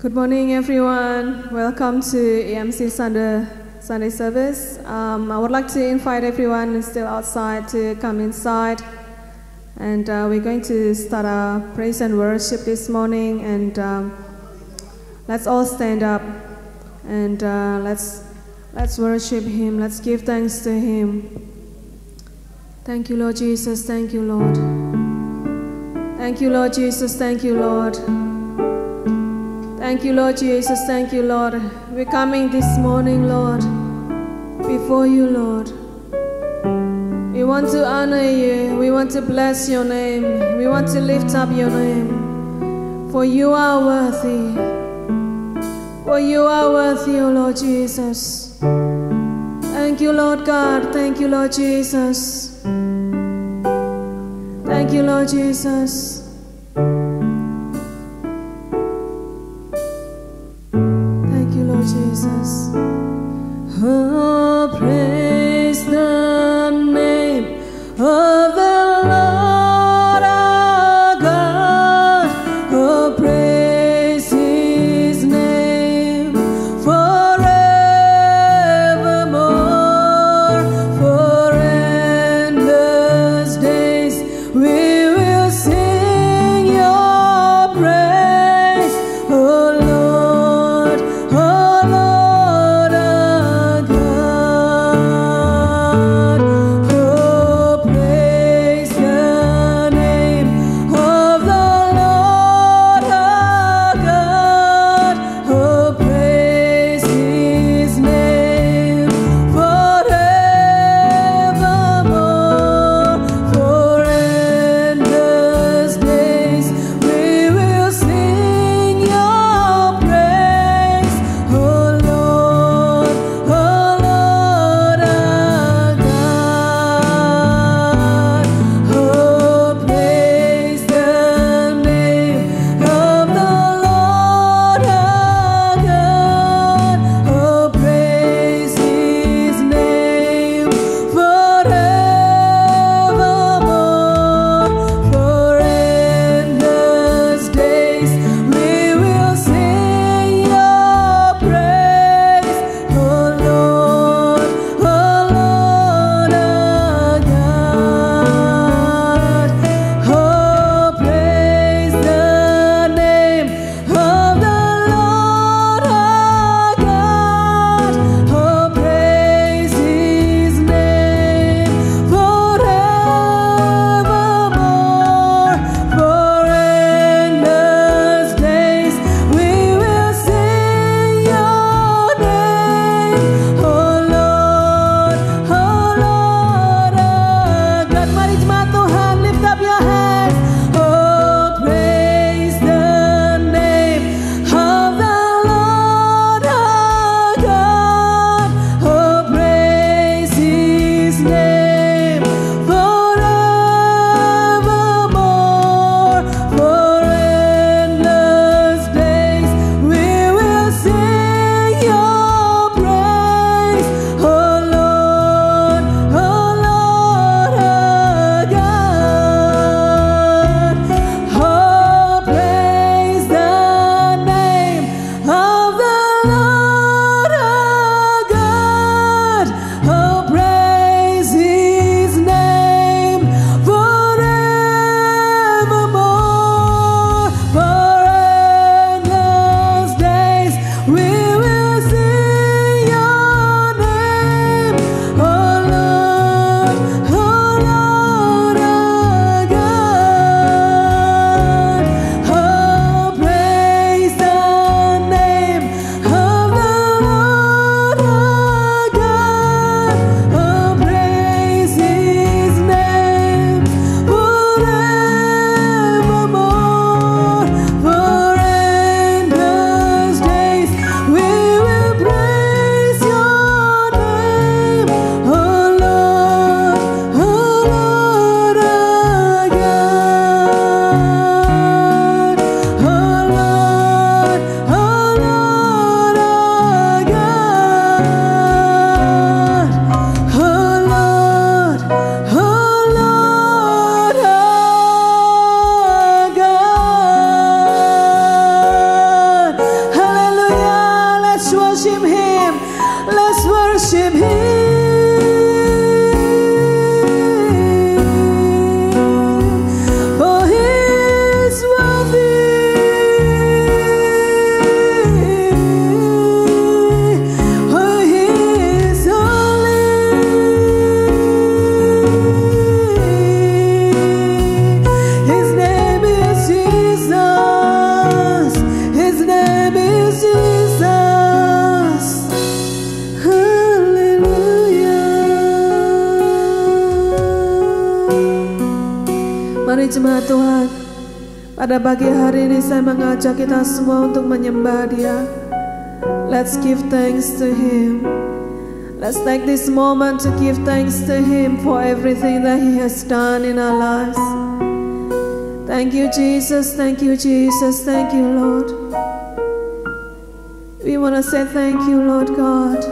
Good morning, everyone. Welcome to EMC Sunday service. I would like to invite everyone who's still outside to come inside. And we're going to start our praise and worship this morning. And let's all stand up and let's worship Him. Let's give thanks to Him. Thank you, Lord Jesus. Thank you, Lord. Thank you, Lord Jesus. Thank you, Lord. Thank you, Lord Jesus. Thank you, Lord. We're coming this morning, Lord, before you, Lord. We want to honor you. We want to bless your name. We want to lift up your name. For you are worthy. For you are worthy, O Lord Jesus. Thank you, Lord God. Thank you, Lord Jesus. Thank you, Lord Jesus. Jesus. Oh, praise the name of the Lord our God. Oh, praise His name forevermore. For endless days we will sing terima Tuhan. Pada pagi hari ini saya mengajak kita semua untuk menyembah Dia. Let's give thanks to Him. Let's take this moment to give thanks to Him for everything that He has done in our lives. Thank you, Jesus. Thank you, Jesus. Thank you, Lord. We want to say thank you, Lord God.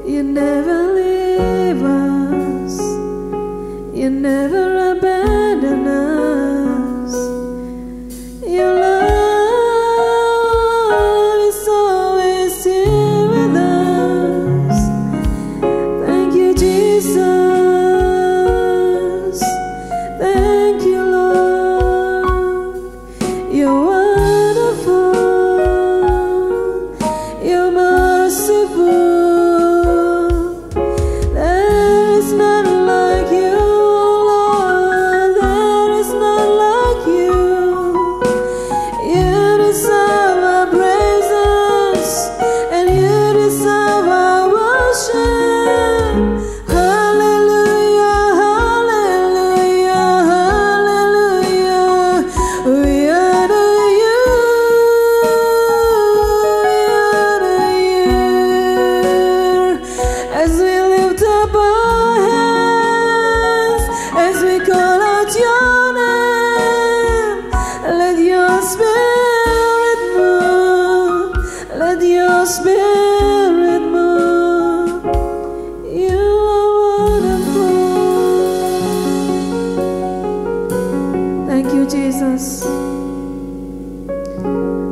You never leave us. You never abandon us. Your love is always here with us. Thank you, Jesus. Thank you, Lord. You're wonderful. You're merciful. There is none like you, Lord. There is none like you. You deserve our praises, and you deserve our worship. Hallelujah, hallelujah, hallelujah. We honor you, as we lift up our hands, as we call out your name. Let your spirit move. Let your spirit move. You are wonderful. Thank you, Jesus.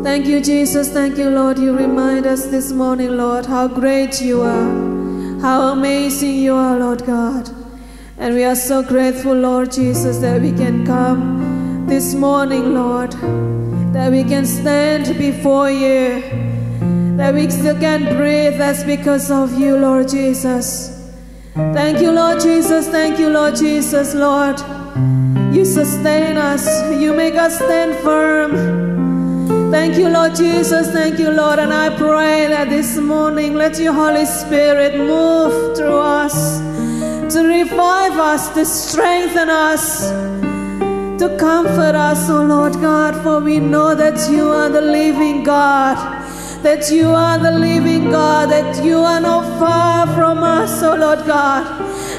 Thank you, Jesus. Thank you, Lord. You remind us this morning, Lord, how great you are, how amazing you are, Lord God. And we are so grateful, Lord Jesus, that we can come this morning, Lord, that we can stand before you, that we still can breathe. That's because of you, Lord Jesus. Thank you, Lord Jesus. Thank you, Lord Jesus, Lord. You sustain us. You make us stand firm. Thank you, Lord Jesus. Thank you, Lord. And I pray that this morning, let your Holy Spirit move through us, to revive us, to strengthen us, to comfort us, oh Lord God. For we know that you are the living God, that you are the living God, that you are not far from us, oh Lord God.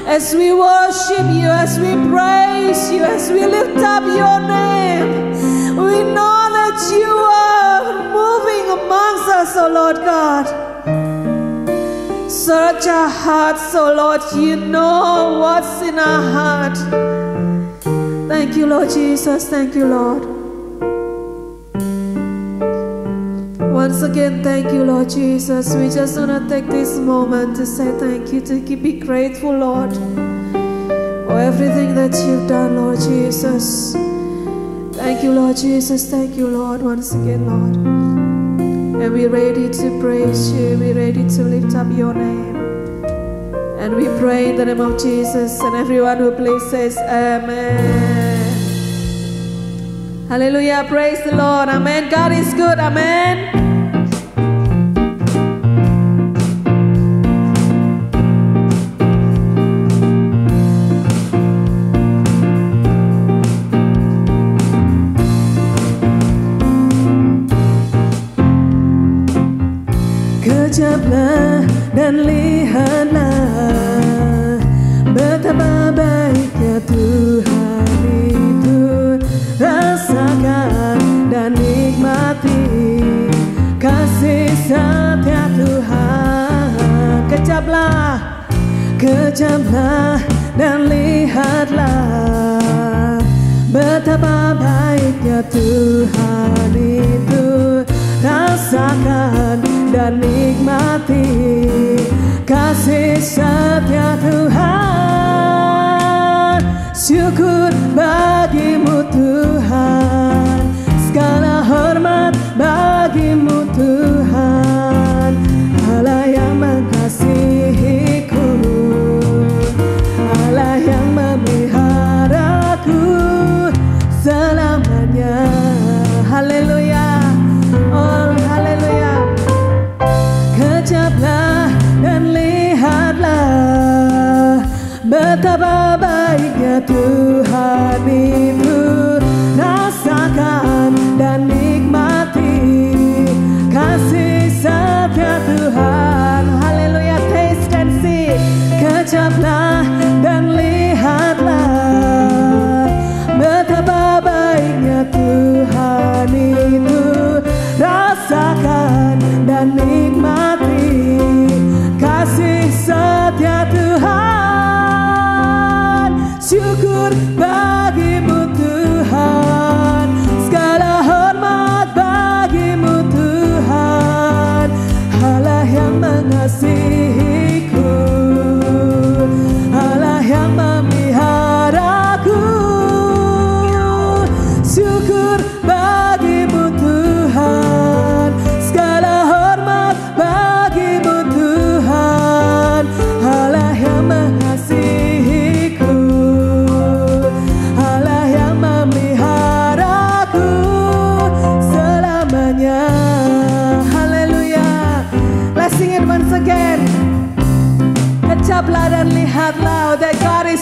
As we worship you, as we praise you, as we lift up your name, we know that you are moving amongst us, oh Lord God. Search our hearts, oh Lord. You know what's in our heart. Thank you, Lord Jesus. Thank you, Lord. Once again, thank you, Lord Jesus. We just want to take this moment to say thank you, to be grateful, Lord, for everything that you've done, Lord Jesus. Thank you, Lord Jesus. Thank you, Lord, once again, Lord. And we're ready to praise you. We're ready to lift up your name. And we pray in the name of Jesus. And everyone who please says amen. Hallelujah. Praise the Lord. Amen. God is good. Amen. Kejaplah dan lihatlah betapa baiknya Tuhan itu. Rasakan dan nikmati kasih setia Tuhan. Kejaplah dan lihatlah betapa baiknya Tuhan itu. Rasakan dan nikmati kasih setia Tuhan. Syukur bagimu Tuhan, segala hormat bagimu Tuhan. Allah yang mengasihiku, Allah yang memeliharaku selamanya. Haleluya. Oh, haleluya. Kejaplah dan lihatlah betapa baiknya Tuhan itu.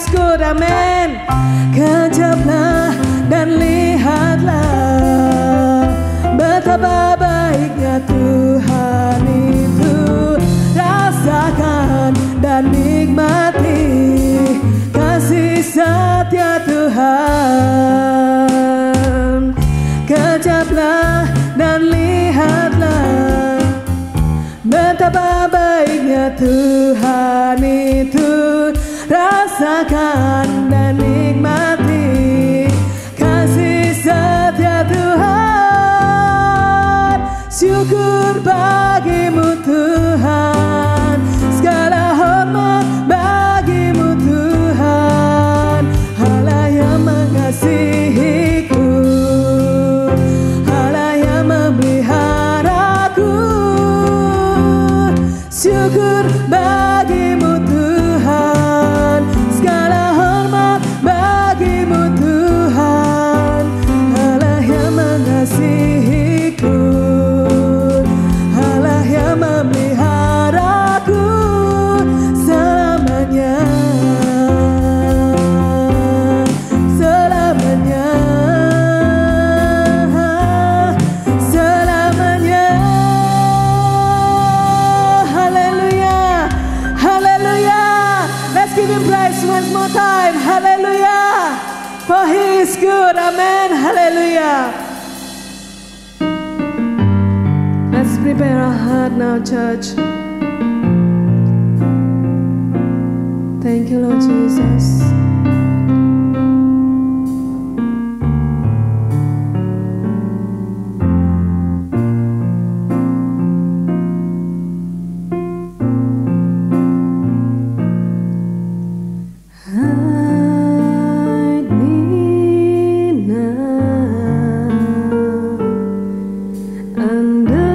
is good, amen. Kejaplah dan lihatlah betapa baiknya Tuhan itu. Rasakan dan nikmati kasih setia Tuhan. Kejaplah dan lihatlah betapa baiknya Tuhan itu. Rasakan dan nikmati kasih setia Tuhan. Syukur bagimu Tuhan, segala hormat bagimu Tuhan. Allah yang mengasihiku, Allah yang memeliharaku. Syukur bagimu Tuhan, segala hormat bagimu Tuhan. Allah yang mengasihiku, Allah yang memeliharaku selamanya, selamanya, selamanya. Hallelujah, hallelujah. Let's give him praise once more time. Hallelujah, for he is good. Amen. Hallelujah. Let's prepare our heart now, church. Thank you, Lord Jesus. Hide me now under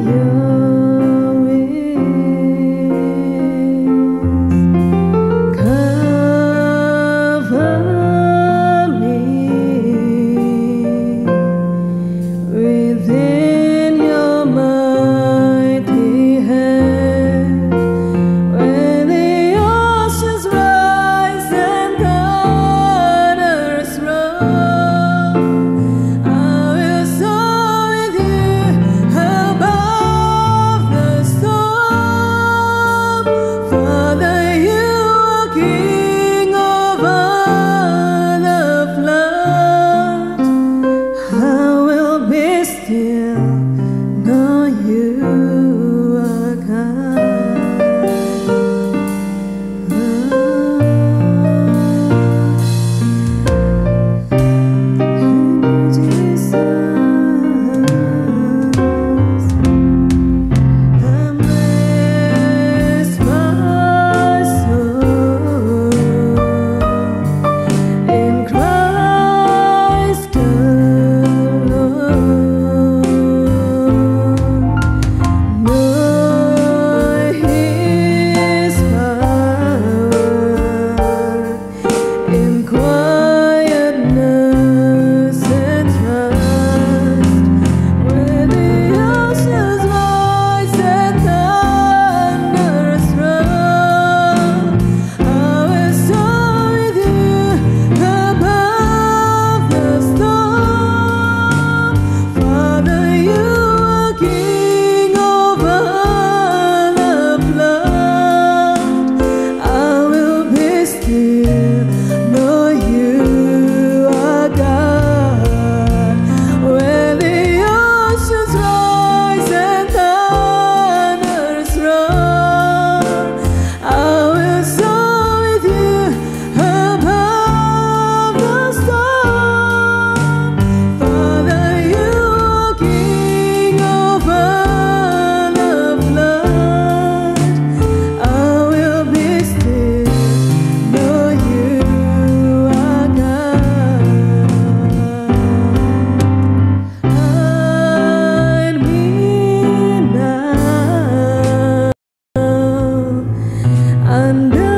your wings. Cover me within your mighty hand. When the oceans rise and thunders roll, I will soar with you above the storm. Father, you are King over the flood. I will be still, know you are God. Jesus, amazed my soul in Christ alone. Know His power in quietness and trust. When the oceans rise and thunders roll, I will soar with you above the storm. Father, you are King over the flood. I will be still, know you are God. When the oceans rise and thunders roll, I will soar with you above the storm. Father, you are King over the flood. I will be still, know you are God. Hide me now under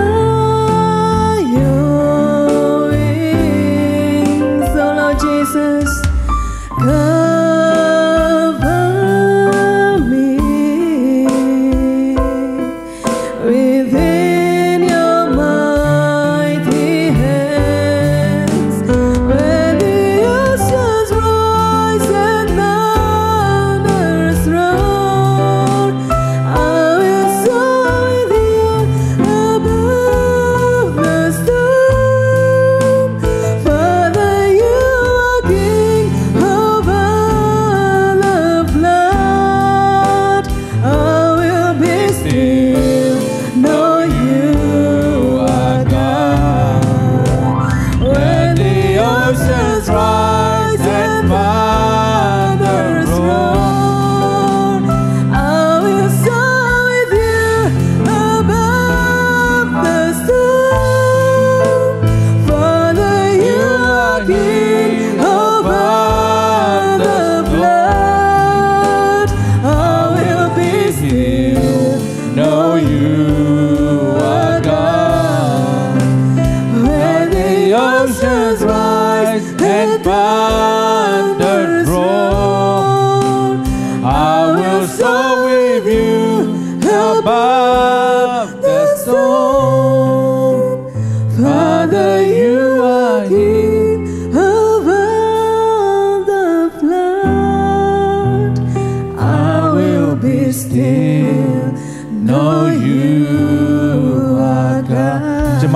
your wings, oh Lord Jesus. Cover me within your mighty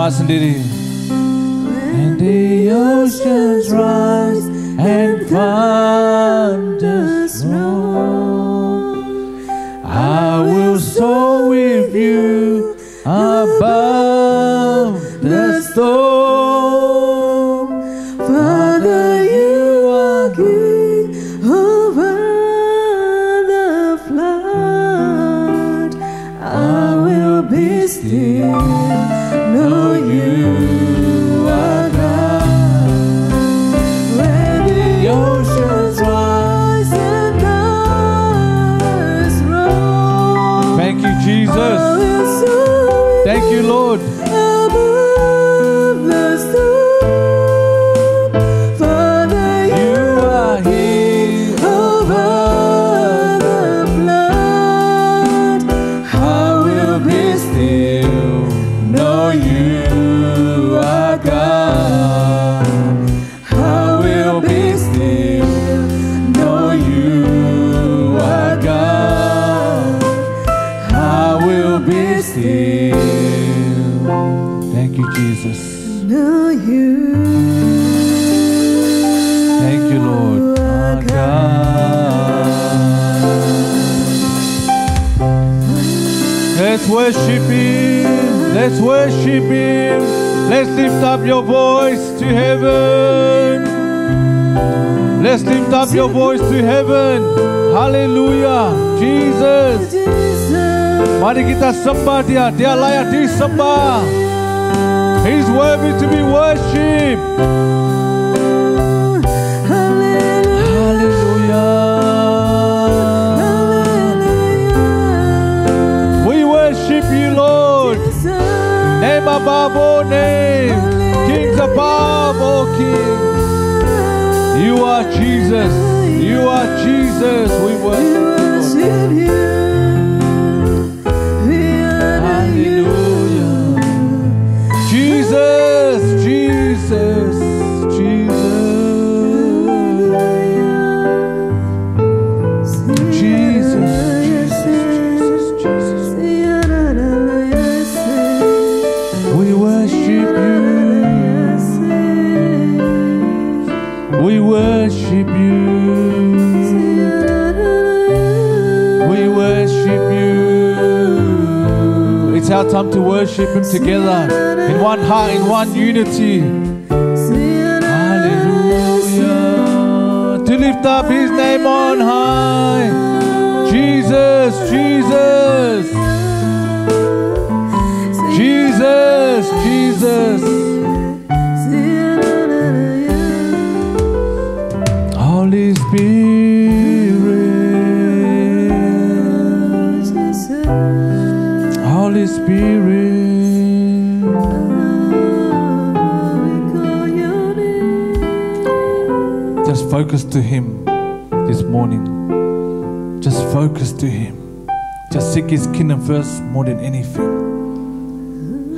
Doa sendiri. And the oceans rise and thunders roar, I will soar with you above the storm. Father, you are King over the flood. I will be still, know you are God. When the oceans rise and thunders roar, Thank you, I Jesus. will soar with Thank you, Lord. above the storm. Father, You are here. over the flood, I will be still, know you are God. I will be still, know you are God. I will be still, Thank you, Jesus. know you. Thank you, Lord. are Let's worship Him. Let's worship Him. Let's lift up your voice to heaven. Let's lift up your voice to heaven. Hallelujah. Jesus. Mari kita sembah Dia. Dia layak disembah. He's worthy to be worshipped. Hallelujah. We worship you, Lord. Name above all names. Kings above all kings. You are Jesus. You are Jesus. We worship you, Lord. Hallelujah. Jesus, Jesus, Jesus. Jesus, Jesus, Jesus. We worship you. We worship you. We worship you. It's our time to worship Him together in one heart, in one unity. Hallelujah. To lift up His name on high. Jesus, Jesus. Jesus, Jesus. Holy Spirit, Holy Spirit. Just focus to Him this morning. Just focus to Him. Just seek His kingdom first more than anything.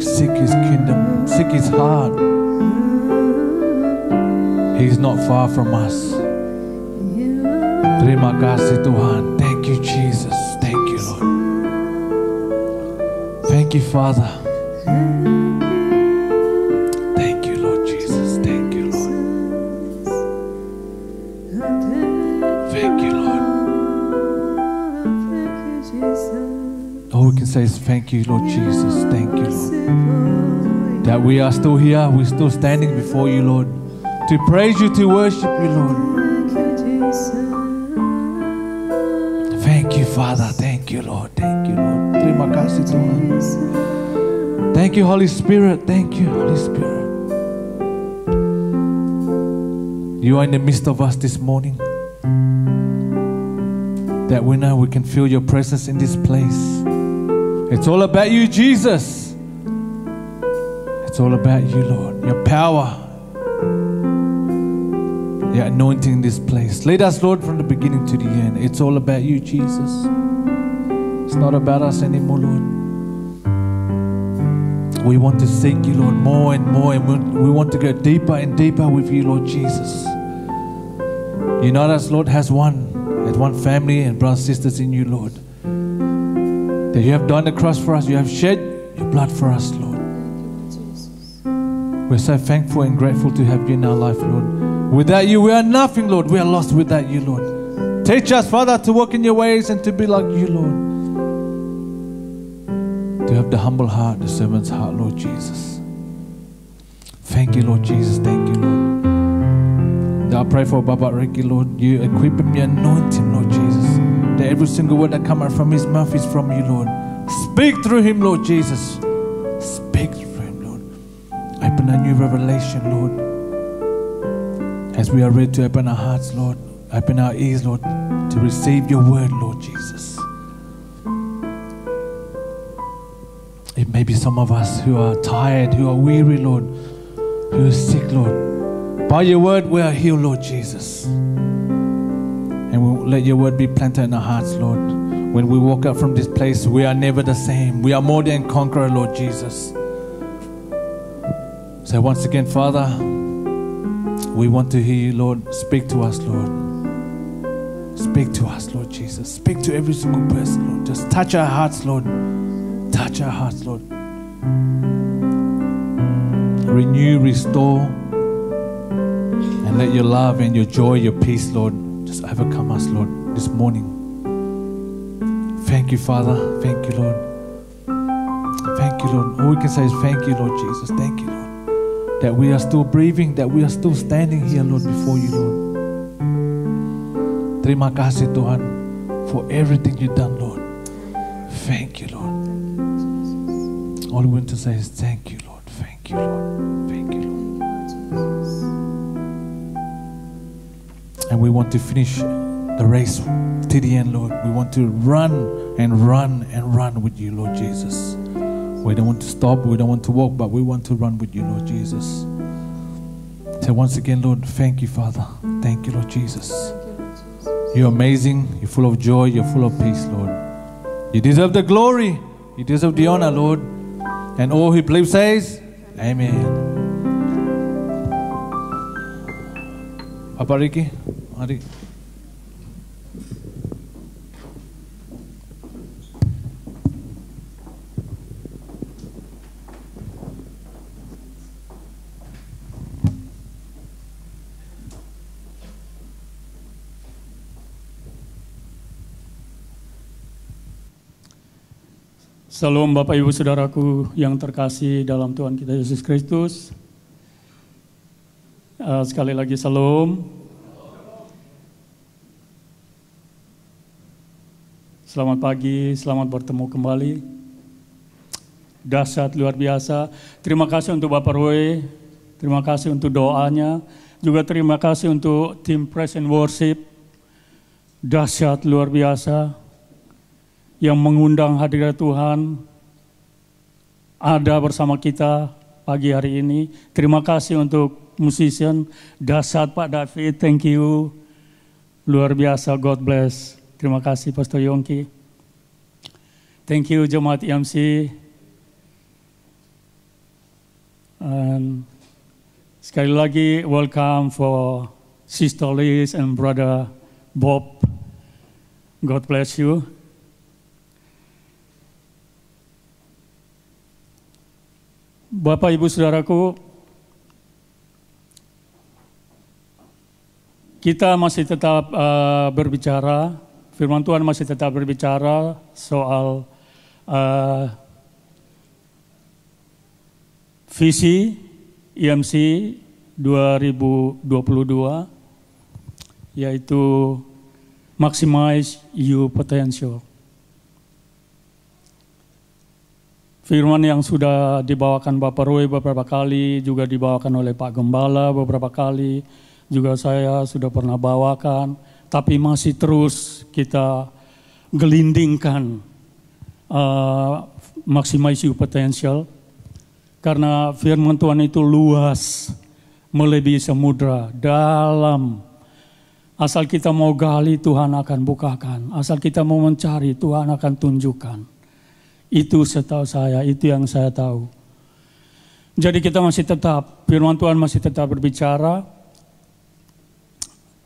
Seek His kingdom, seek His heart. He's not far from us. Terima kasih Tuhan. Thank you, Jesus. Thank you, Lord. Thank you, Father. Thank you, Lord Jesus. Thank you, Lord. Thank you, Lord. All we can say is thank you, Lord Jesus. Thank you, Lord. That we are still here. We're still standing before you, Lord. To praise you, to worship you, Lord. Thank you, Father. Thank you, Lord. Thank you, Lord. Terima kasih, Tuhan. Thank you, Holy Spirit. Thank you, Holy Spirit. You are in the midst of us this morning. That we know we can feel your presence in this place. It's all about you, Jesus. It's all about you, Lord. Your power. Your anointing in this place. Lead us, Lord, from the beginning to the end. It's all about you, Jesus. It's not about us anymore, Lord. We want to seek you, Lord, more and more. And we want to go deeper and deeper with you, Lord Jesus. Unite us, Lord, as one family and brothers and sisters in you, Lord. That you have done the cross for us. You have shed your blood for us, Lord. We're so thankful and grateful to have you in our life, Lord. Without you, we are nothing, Lord. We are lost without you, Lord. Teach us, Father, to walk in your ways and to be like you, Lord. To have the humble heart, the servant's heart, Lord Jesus. Thank you, Lord Jesus. Thank you, Lord. I pray for Baba Ricky, Lord. You equip him, you anoint him, Lord Jesus. That every single word that comes out from his mouth is from you, Lord. Speak through him, Lord Jesus. Speak through him, Lord. Open a new revelation, Lord. As we are ready to open our hearts, Lord. Open our ears, Lord, to receive your word, Lord Jesus. It may be some of us who are tired, who are weary, Lord, who are sick, Lord. By your word, we are healed, Lord Jesus. And we'll let your word be planted in our hearts, Lord. When we walk out from this place, we are never the same. We are more than conqueror, Lord Jesus. So once again, Father, we want to hear you, Lord. Speak to us, Lord. Speak to us, Lord Jesus. Speak to every single person, Lord. Just touch our hearts, Lord. Touch our hearts, Lord. Renew, restore, and let your love and your joy, your peace, Lord, just overcome us, Lord, this morning. Thank you, Father. Thank you, Lord. Thank you, Lord. All we can say is thank you, Lord Jesus. Thank you, Lord. That we are still breathing, that we are still standing here, Lord, before you, Lord. Terima kasih, Tuhan, for everything you've done, Lord. Thank you, Lord. All we want to say is thank you, Lord. Thank you, Lord. Thank you, Lord. And we want to finish the race to the end, Lord. We want to run and run and run with you, Lord Jesus. We don't want to stop, we don't want to walk, but we want to run with you, Lord Jesus. So once again, Lord, thank you, Father. Thank you, Lord Jesus. You're amazing, you're full of joy, you're full of peace, Lord. You deserve the glory, you deserve the honor, Lord. And all who believe says, Amen. Papa Ricky, mari. Salam Bapak Ibu Saudaraku yang terkasih dalam Tuhan kita Yesus Kristus. Sekali lagi salam. Selamat pagi, selamat bertemu kembali. Dahsyat luar biasa. Terima kasih untuk Bapak Roy, terima kasih untuk doanya, juga terima kasih untuk tim Praise and Worship. Dahsyat luar biasa. Yang mengundang hadirat Tuhan ada bersama kita pagi hari ini. Terima kasih untuk musician dahsyat Pak David, thank you. Luar biasa, God bless. Terima kasih Pastor Yongki. Thank you Jemaat EMC. And sekali lagi welcome for Sister Liz and Brother Bob. God bless you. Bapak Ibu Saudaraku, kita masih tetap berbicara, firman Tuhan masih tetap berbicara soal visi EMC 2022, yaitu Maximize Your Potential. Firman yang sudah dibawakan Bapak Roy beberapa kali, juga dibawakan oleh Pak Gembala beberapa kali, juga saya sudah pernah bawakan, tapi masih terus kita gelindingkan maximize your potential, karena firman Tuhan itu luas, melebihi samudra, dalam. Asal kita mau gali, Tuhan akan bukakan. Asal kita mau mencari, Tuhan akan tunjukkan. Itu setahu saya, itu yang saya tahu. Jadi kita masih tetap, firman Tuhan masih tetap berbicara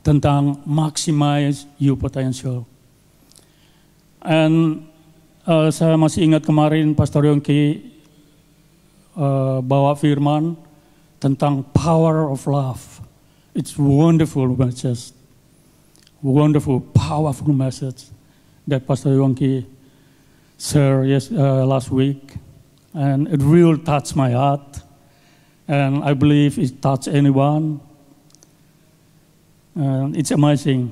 tentang maximize your potential. And saya masih ingat kemarin Pastor Yongki bawa firman tentang power of love. It's wonderful message, wonderful, powerful message that Pastor Yongki shared last week, and it really touched my heart, and I believe it touched anyone. It's amazing.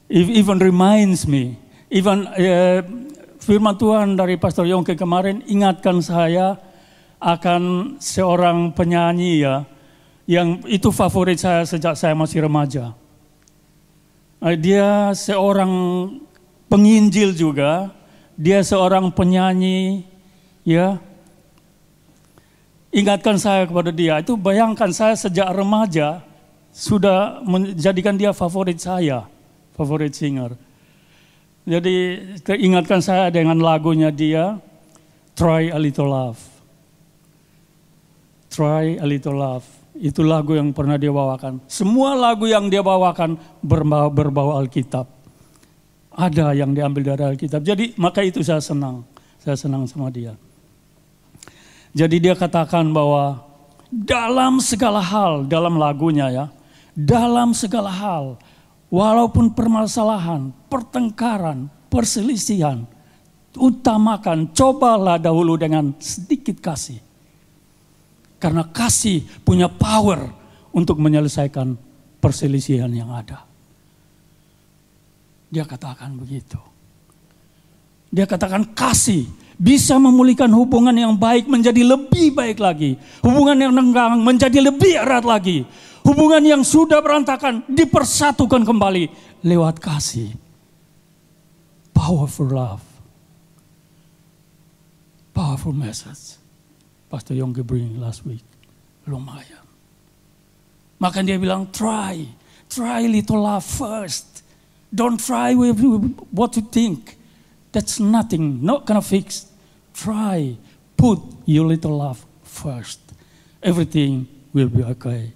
It even reminds me, firman Tuhan dari Pastor Yongki kemarin ingatkan saya akan seorang penyanyi ya, yang itu favorit saya sejak saya masih remaja. Dia seorang penginjil juga, dia seorang penyanyi ya. Ingatkan saya kepada dia, itu bayangkan saya sejak remaja sudah menjadikan dia favorit saya, favorit singer. Jadi ingatkan saya dengan lagunya dia, Try a Little Love. Try a Little Love. Itu lagu yang pernah dia bawakan. Semua lagu yang dia bawakan berbau Alkitab. Ada yang diambil dari Alkitab. Jadi maka itu saya senang. Saya senang sama dia. Jadi dia katakan bahwa dalam segala hal, dalam lagunya ya, dalam segala hal, walaupun permasalahan, pertengkaran, perselisihan, utamakan, cobalah dahulu dengan sedikit kasih. Karena kasih punya power untuk menyelesaikan perselisihan yang ada. Dia katakan begitu. Dia katakan kasih bisa memulihkan hubungan yang baik menjadi lebih baik lagi. Hubungan yang renggang menjadi lebih erat lagi. Hubungan yang sudah berantakan dipersatukan kembali lewat kasih. Powerful love. Powerful message. Pastor Yongki bring last week. Lumayan. Maka dia bilang, try little love first. Don't try with what you think. That's nothing, not gonna fix. Try, put your little love first. Everything will be okay.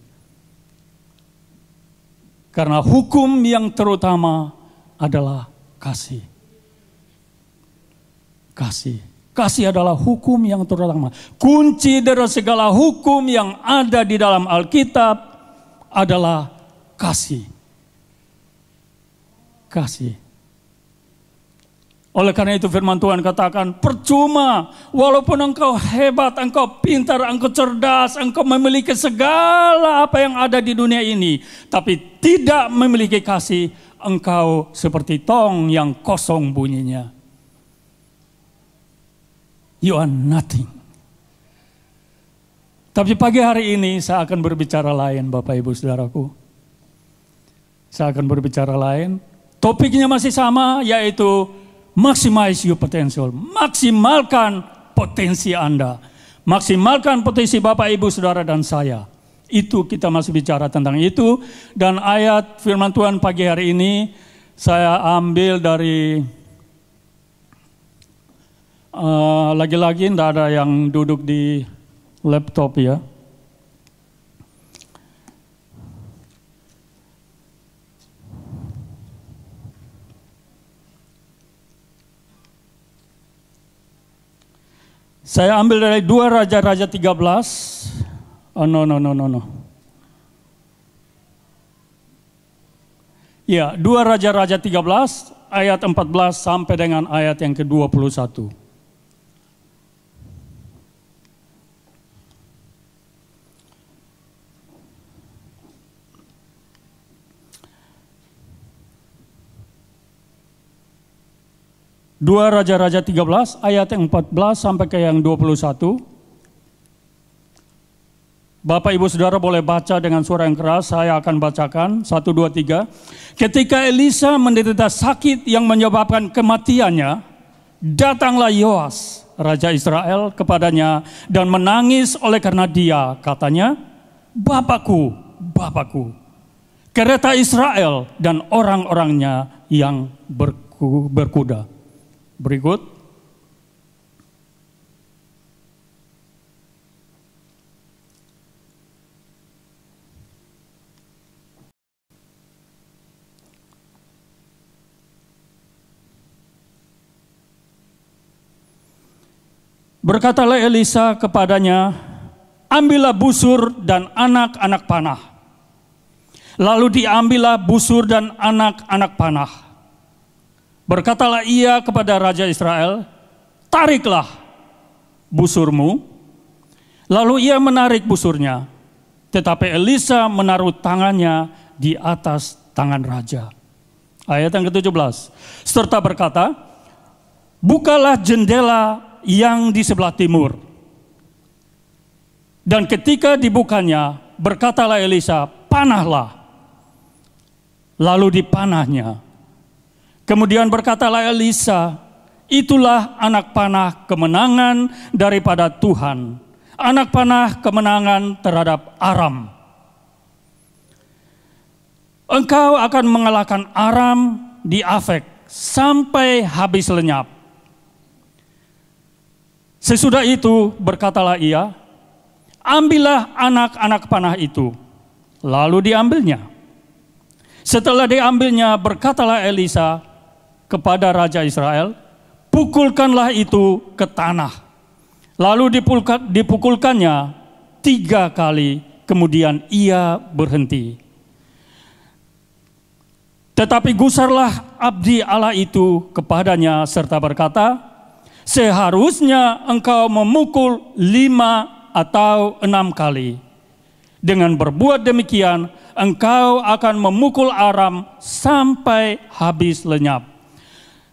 Karena hukum yang terutama adalah kasih. Kasih. Kasih adalah hukum yang terutama. Kunci dari segala hukum yang ada di dalam Alkitab adalah kasih. Kasih. Oleh karena itu firman Tuhan katakan, percuma walaupun engkau hebat, engkau pintar, engkau cerdas, engkau memiliki segala apa yang ada di dunia ini, tapi tidak memiliki kasih, engkau seperti tong yang kosong bunyinya. You are nothing. Tapi pagi hari ini saya akan berbicara lain, Bapak Ibu Saudaraku. Saya akan berbicara lain. Topiknya masih sama, yaitu maximize your potential. Maksimalkan potensi Anda. Maksimalkan potensi Bapak Ibu Saudara dan saya. Itu kita masih bicara tentang itu. Dan ayat firman Tuhan pagi hari ini saya ambil dari lagi-lagi tidak ada yang duduk di laptop ya. Saya ambil dari 2 Raja-Raja 13. Oh no. Ya, 2 Raja-Raja 13 ayat 14 sampai dengan ayat yang ke-21. Dua Raja-Raja 13 ayat yang 14 sampai ke yang 21. Bapak Ibu Saudara boleh baca dengan suara yang keras, saya akan bacakan. 1, 2, 3. Ketika Elisa menderita sakit yang menyebabkan kematiannya, datanglah Yoas, Raja Israel, kepadanya dan menangis oleh karena dia. Katanya, Bapakku, Bapakku, kereta Israel dan orang-orangnya yang berkuda. Berikut. Berkatalah Elisa kepadanya, ambillah busur dan anak-anak panah. Lalu diambillah busur dan anak-anak panah. Berkatalah ia kepada Raja Israel, tariklah busurmu. Lalu ia menarik busurnya, tetapi Elisa menaruh tangannya di atas tangan raja. Ayat yang ke-17. Serta berkata, bukalah jendela yang di sebelah timur. Dan ketika dibukanya, berkatalah Elisa, panahlah. Lalu dipanahnya. Kemudian berkatalah Elisa, itulah anak panah kemenangan daripada Tuhan. Anak panah kemenangan terhadap Aram. Engkau akan mengalahkan Aram di Afek sampai habis lenyap. Sesudah itu berkatalah ia, ambillah anak-anak panah itu. Lalu diambilnya. Setelah diambilnya berkatalah Elisa kepada Raja Israel, pukulkanlah itu ke tanah. Lalu dipukulkannya 3 kali, kemudian ia berhenti. Tetapi gusarlah abdi Allah itu kepadanya serta berkata, seharusnya engkau memukul 5 atau 6 kali. Dengan berbuat demikian, engkau akan memukul Aram sampai habis lenyap.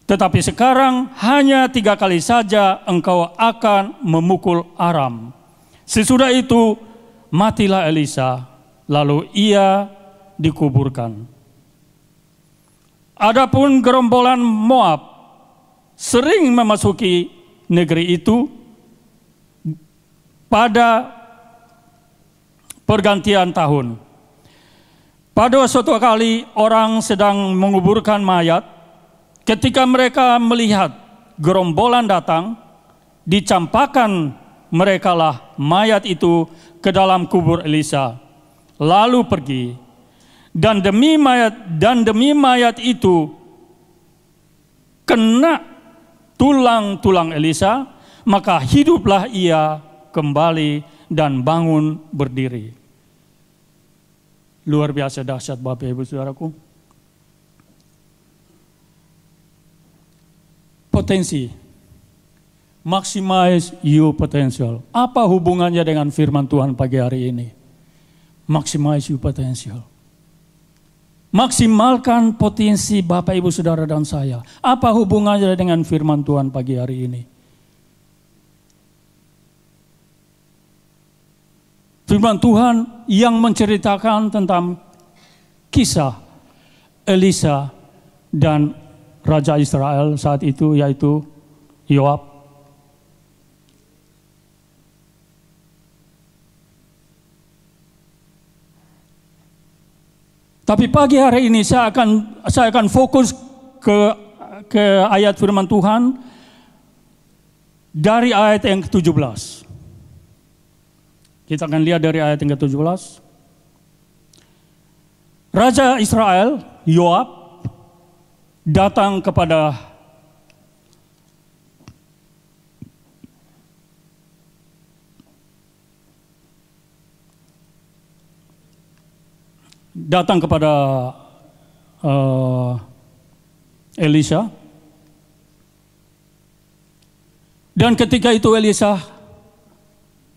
Tetapi sekarang hanya 3 kali saja engkau akan memukul Aram. Sesudah itu matilah Elisa, lalu ia dikuburkan. Adapun gerombolan Moab sering memasuki negeri itu pada pergantian tahun. Pada suatu kali orang sedang menguburkan mayat, ketika mereka melihat gerombolan datang, dicampakkan merekalah mayat itu ke dalam kubur Elisa, lalu pergi. Dan demi mayat itu kena tulang-tulang Elisa, maka hiduplah ia kembali dan bangun berdiri. Luar biasa dahsyat Bapak Ibu Saudaraku. Potensi. Maximize your potential. Apa hubungannya dengan firman Tuhan pagi hari ini? Maximize your potential. Maksimalkan potensi Bapak Ibu Saudara dan saya. Apa hubungannya dengan firman Tuhan pagi hari ini? Firman Tuhan yang menceritakan tentang kisah Elisa dan Raja Israel saat itu, yaitu Yoab. Tapi pagi hari ini saya akan fokus ke ayat firman Tuhan dari ayat yang ke-17. Kita akan lihat dari ayat yang ke-17. Raja Israel, Yoab, datang kepada Elisa. Dan ketika itu Elisa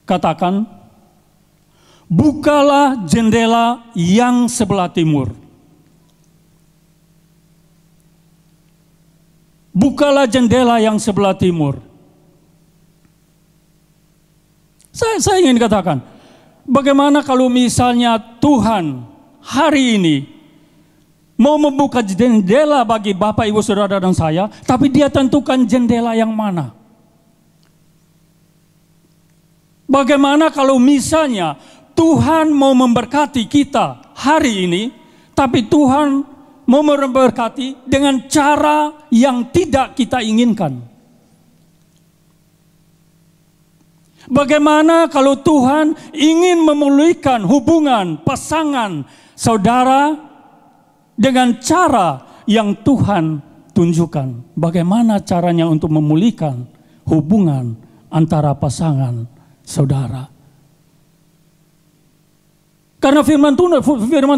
katakan, bukalah jendela yang sebelah timur. Bukalah jendela yang sebelah timur. Saya ingin katakan, bagaimana kalau misalnya Tuhan hari ini mau membuka jendela bagi Bapak, Ibu, Saudara dan saya, tapi Dia tentukan jendela yang mana? Bagaimana kalau misalnya Tuhan mau memberkati kita hari ini, tapi Tuhan mau memberkati dengan cara yang tidak kita inginkan? Bagaimana kalau Tuhan ingin memulihkan hubungan pasangan saudara dengan cara yang Tuhan tunjukkan? Bagaimana caranya untuk memulihkan hubungan antara pasangan saudara? Karena firman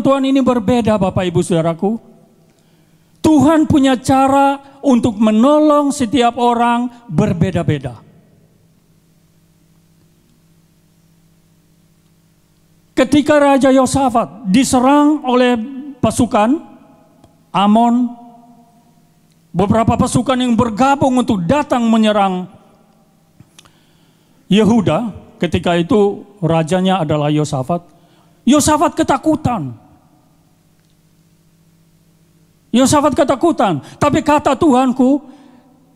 Tuhan ini berbeda Bapak Ibu Saudaraku. Tuhan punya cara untuk menolong setiap orang berbeda-beda. Ketika Raja Yosafat diserang oleh pasukan Amon, beberapa pasukan yang bergabung untuk datang menyerang Yehuda, ketika itu rajanya adalah Yosafat. Yosafat ketakutan. Tapi kata Tuhanku,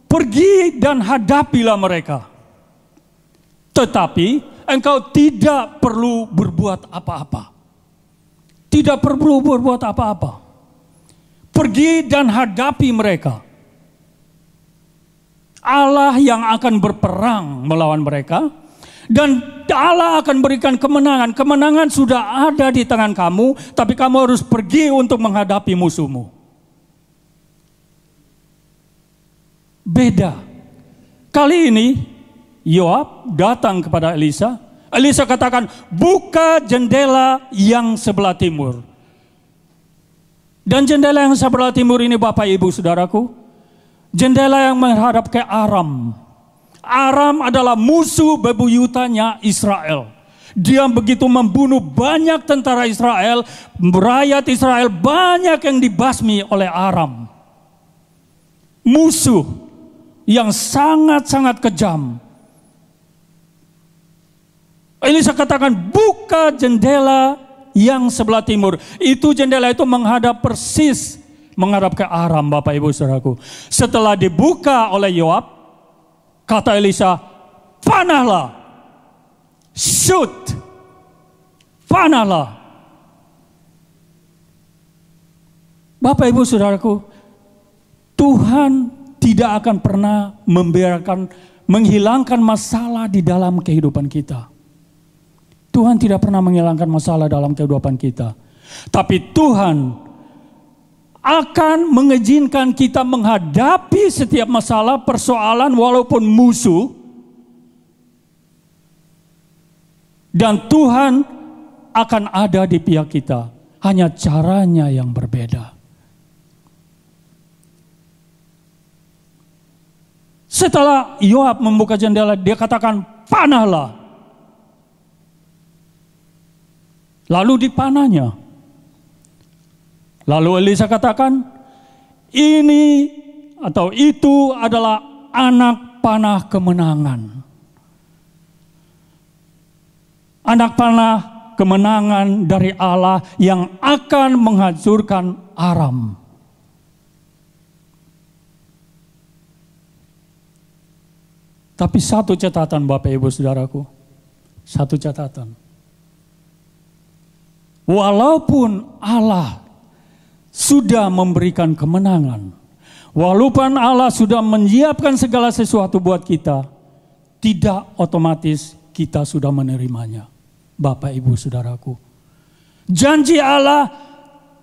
pergi dan hadapilah mereka. Tetapi engkau tidak perlu berbuat apa-apa. Tidak perlu berbuat apa-apa. Pergi dan hadapi mereka. Allah yang akan berperang melawan mereka. Dan Allah akan berikan kemenangan. Kemenangan sudah ada di tangan kamu. Tapi kamu harus pergi untuk menghadapi musuhmu. Beda. Kali ini Yoab datang kepada Elisa. Elisa katakan, buka jendela yang sebelah timur. Dan jendela yang sebelah timur ini Bapak Ibu Saudaraku, jendela yang menghadap ke Aram. Aram adalah musuh bebuyutannya Israel. Dia begitu membunuh banyak tentara Israel, rakyat Israel banyak yang dibasmi oleh Aram. Musuh yang sangat-sangat kejam. Elisa katakan, buka jendela yang sebelah timur. Itu jendela itu menghadap persis, menghadap ke Aram Bapak Ibu Saudaraku. Setelah dibuka oleh Yoab, kata Elisa, panahlah, shoot, panahlah. Bapak Ibu Saudaraku, Tuhan tidak akan pernah menghilangkan masalah di dalam kehidupan kita. Tuhan tidak pernah menghilangkan masalah dalam kehidupan kita. Tapi Tuhan akan mengizinkan kita menghadapi setiap masalah, persoalan walaupun musuh. Dan Tuhan akan ada di pihak kita. Hanya caranya yang berbeda. Setelah Yoab membuka jendela, dia katakan, panahlah. Lalu dipanahnya. Lalu Elisa katakan, ini atau itu adalah anak panah kemenangan. Anak panah kemenangan dari Allah yang akan menghancurkan Aram. Tapi satu catatan Bapak Ibu Saudaraku. Satu catatan. Walaupun Allah sudah memberikan kemenangan. Walaupun Allah sudah menyiapkan segala sesuatu buat kita. Tidak otomatis kita sudah menerimanya. Bapak Ibu Saudaraku. Janji Allah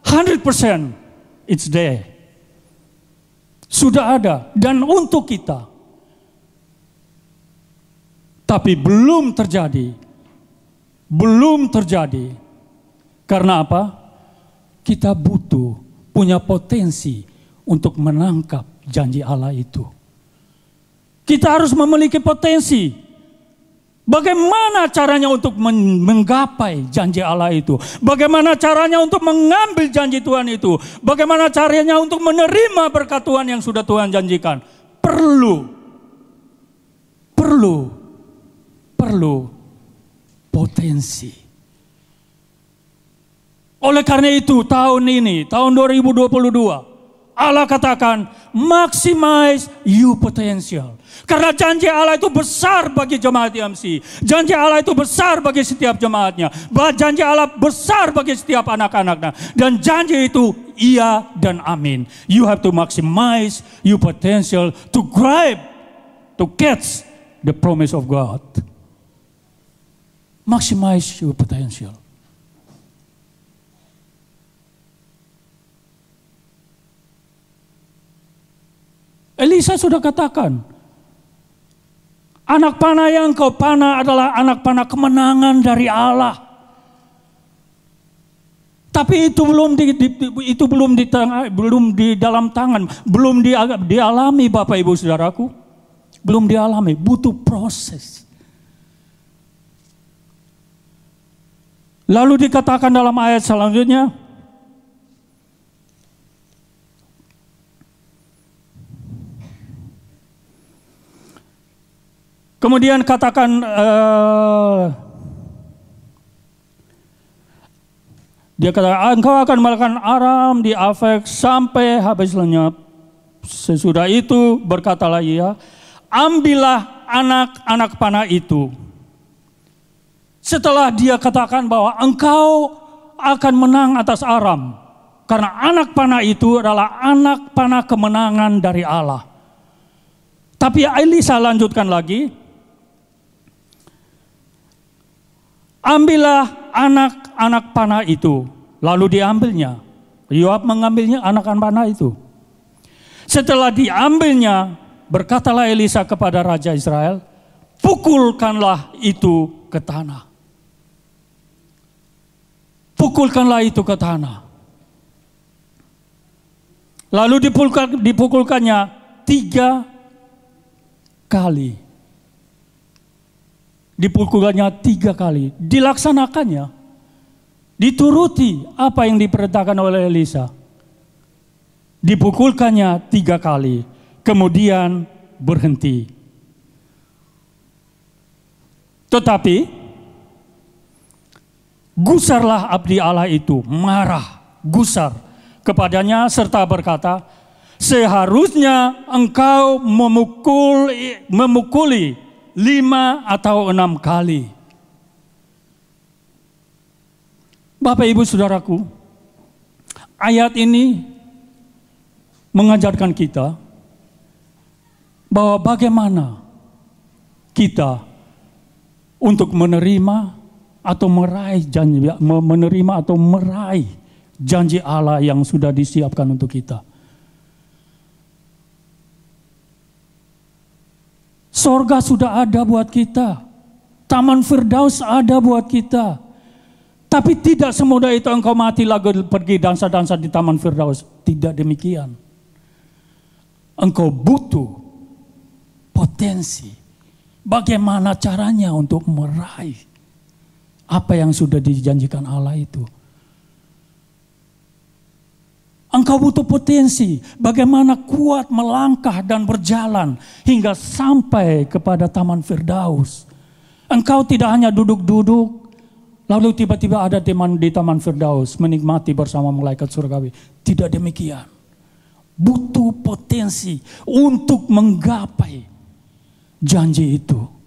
100% it's there. Sudah ada dan untuk kita. Tapi belum terjadi. Belum terjadi. Karena apa? Kita butuh punya potensi untuk menangkap janji Allah itu. Kita harus memiliki potensi. Bagaimana caranya untuk menggapai janji Allah itu? Bagaimana caranya untuk mengambil janji Tuhan itu? Bagaimana caranya untuk menerima berkat Tuhan yang sudah Tuhan janjikan? Perlu potensi. Oleh karena itu tahun ini, tahun 2022, Allah katakan maximize your potential. Karena janji Allah itu besar bagi jemaat EMC. Janji Allah itu besar bagi setiap jemaatnya. Janji Allah besar bagi setiap anak-anaknya. Dan janji itu iya dan amin. You have to maximize your potential to grab, to catch the promise of God. Maximize your potential. Elisa sudah katakan, anak panah yang kau panah adalah anak panah kemenangan dari Allah. Tapi itu belum di dalam tangan, belum dialami Bapak Ibu Saudaraku. Belum dialami, butuh proses. Lalu dikatakan dalam ayat selanjutnya, kemudian katakan dia kata, engkau akan melakukan Aram di Afek sampai habis lenyap. Sesudah itu berkatalah ia, ambillah anak-anak panah itu. Setelah dia katakan bahwa engkau akan menang atas Aram. Karena anak panah itu adalah anak panah kemenangan dari Allah. Tapi Elisa lanjutkan lagi. Ambillah anak-anak panah itu. Lalu diambilnya. Yoab mengambilnya anak-anak panah itu. Setelah diambilnya, berkatalah Elisa kepada Raja Israel, pukulkanlah itu ke tanah. Pukulkanlah itu ke tanah. Lalu dipukulkannya 3 kali. Dipukulkannya 3 kali. Dilaksanakannya. Dituruti apa yang diperintahkan oleh Elisa. Dipukulkannya 3 kali. Kemudian berhenti. Tetapi gusarlah abdi Allah itu, marah, gusar kepadanya serta berkata, seharusnya engkau memukuli 5 atau 6 kali. Bapak Ibu Saudaraku, ayat ini mengajarkan kita bahwa bagaimana kita untuk menerima atau meraih janji Allah yang sudah disiapkan untuk kita. Sorga sudah ada buat kita. Taman Firdaus ada buat kita. Tapi tidak semudah itu engkau mati lalu pergi dansa-dansa di Taman Firdaus. Tidak demikian. Engkau butuh potensi. Bagaimana caranya untuk meraih apa yang sudah dijanjikan Allah itu. Engkau butuh potensi. Bagaimana kuat melangkah dan berjalan hingga sampai kepada Taman Firdaus. Engkau tidak hanya duduk-duduk, lalu tiba-tiba ada di Taman Firdaus menikmati bersama malaikat surgawi. Tidak demikian. Butuh potensi untuk menggapai janji itu.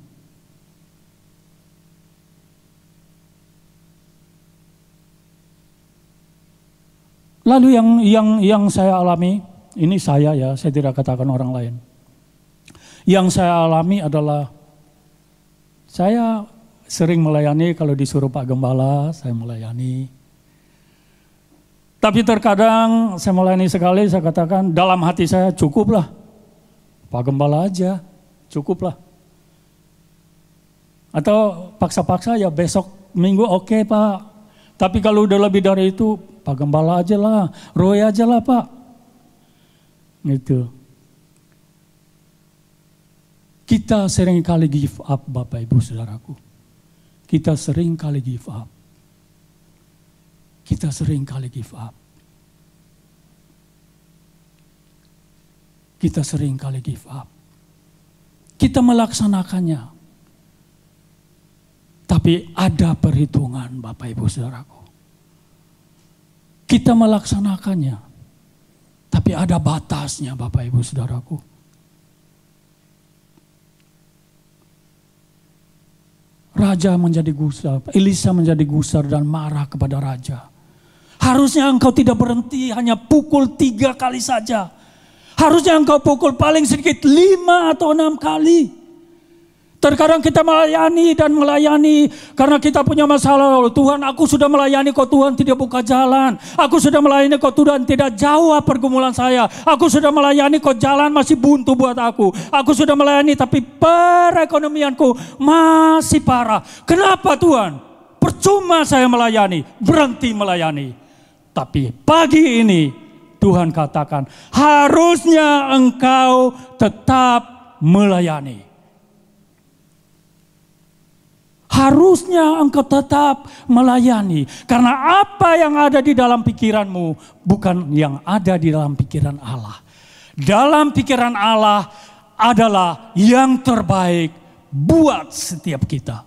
Lalu yang saya alami, ini saya tidak katakan orang lain. Yang saya alami adalah saya sering melayani, kalau disuruh Pak Gembala, saya melayani. Tapi terkadang saya melayani sekali, saya katakan dalam hati saya cukuplah. Pak Gembala aja, cukuplah. Atau paksa-paksa ya besok minggu oke, Pak. Tapi kalau udah lebih dari itu, Pak Gembala aja lah, Roy aja lah Pak. Gitu. Kita sering kali give up Bapak Ibu Saudaraku. Kita sering kali give up. Kita sering kali give up. Kita sering kali give up. Kita melaksanakannya. Tapi ada perhitungan Bapak Ibu Saudaraku. Kita melaksanakannya, tapi ada batasnya Bapak Ibu Saudaraku. Raja menjadi gusar, Elisa menjadi gusar dan marah kepada raja. Harusnya engkau tidak berhenti hanya pukul 3 kali saja. Harusnya engkau pukul paling sedikit 5 atau 6 kali. Terkadang kita melayani karena kita punya masalah. Tuhan, aku sudah melayani kok Tuhan tidak buka jalan. Aku sudah melayani kok Tuhan tidak jawab pergumulan saya. Aku sudah melayani kok jalan masih buntu buat aku. Aku sudah melayani tapi perekonomianku masih parah. Kenapa Tuhan? Percuma saya melayani, berhenti melayani. Tapi pagi ini Tuhan katakan, harusnya engkau tetap melayani. Harusnya engkau tetap melayani. Karena apa yang ada di dalam pikiranmu bukan yang ada di dalam pikiran Allah. Dalam pikiran Allah adalah yang terbaik buat setiap kita.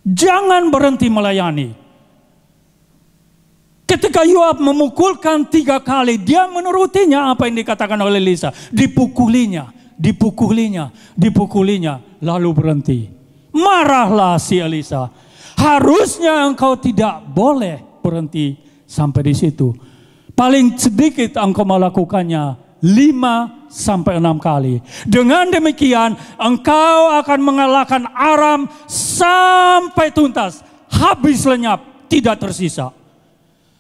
Jangan berhenti melayani. Ketika Yoab memukulkan 3 kali, dia menurutinya apa yang dikatakan oleh Elisa. Dipukulinya, lalu berhenti. Marahlah si Elisa. Harusnya engkau tidak boleh berhenti sampai di situ. Paling sedikit engkau melakukannya 5 sampai 6 kali. Dengan demikian engkau akan mengalahkan Aram sampai tuntas. Habis lenyap, tidak tersisa.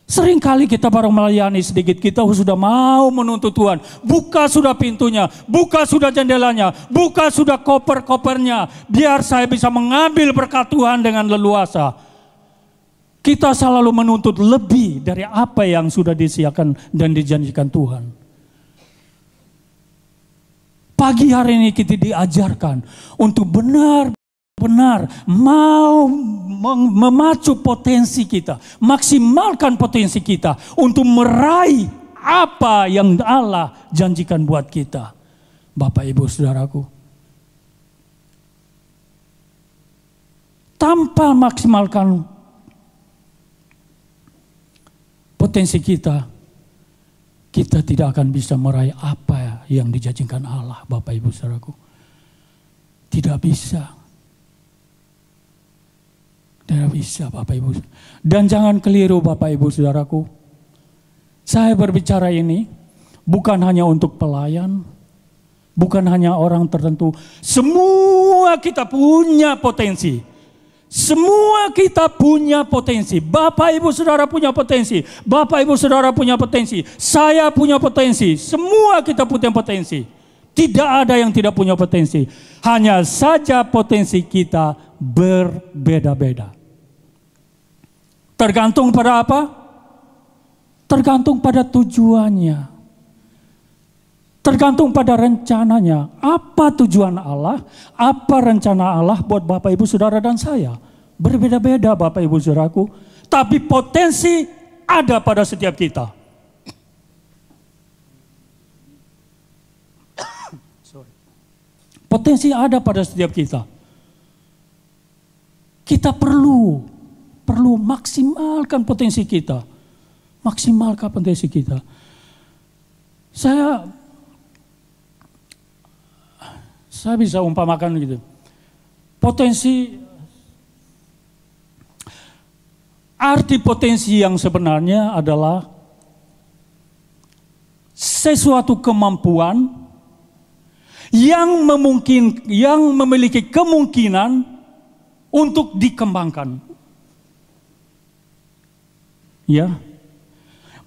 Seringkali kita baru melayani sedikit, kita sudah mau menuntut Tuhan. Buka sudah pintunya, buka sudah jendelanya, buka sudah koper-kopernya. Biar saya bisa mengambil berkat Tuhan dengan leluasa. Kita selalu menuntut lebih dari apa yang sudah disediakan dan dijanjikan Tuhan. Pagi hari ini kita diajarkan untuk benar-benar mau memacu potensi kita, maksimalkan potensi kita untuk meraih apa yang Allah janjikan buat kita. Bapak, Ibu, Saudaraku, tanpa maksimalkan potensi kita, kita tidak akan bisa meraih apa yang dijanjikan Allah. Bapak, Ibu, Saudaraku, tidak bisa. Tidak bisa, Bapak Ibu. Dan jangan keliru, Bapak Ibu Saudaraku. Saya berbicara ini bukan hanya untuk pelayan, bukan hanya orang tertentu. Semua kita punya potensi. Semua kita punya potensi. Bapak Ibu Saudara punya potensi. Bapak Ibu Saudara punya potensi. Saya punya potensi. Semua kita punya potensi. Tidak ada yang tidak punya potensi. Hanya saja potensi kita berbeda-beda. Tergantung pada apa? Tergantung pada tujuannya. Tergantung pada rencananya. Apa tujuan Allah? Apa rencana Allah buat Bapak, Ibu, Saudara, dan saya? Berbeda-beda, Bapak, Ibu, Saudaraku. Tapi potensi ada pada setiap kita. Potensi ada pada setiap kita. Kita perlu maksimalkan potensi kita. Maksimalkan potensi kita. Saya bisa umpamakan gitu. Arti potensi yang sebenarnya adalah sesuatu kemampuan yang memiliki kemungkinan untuk dikembangkan. Ya,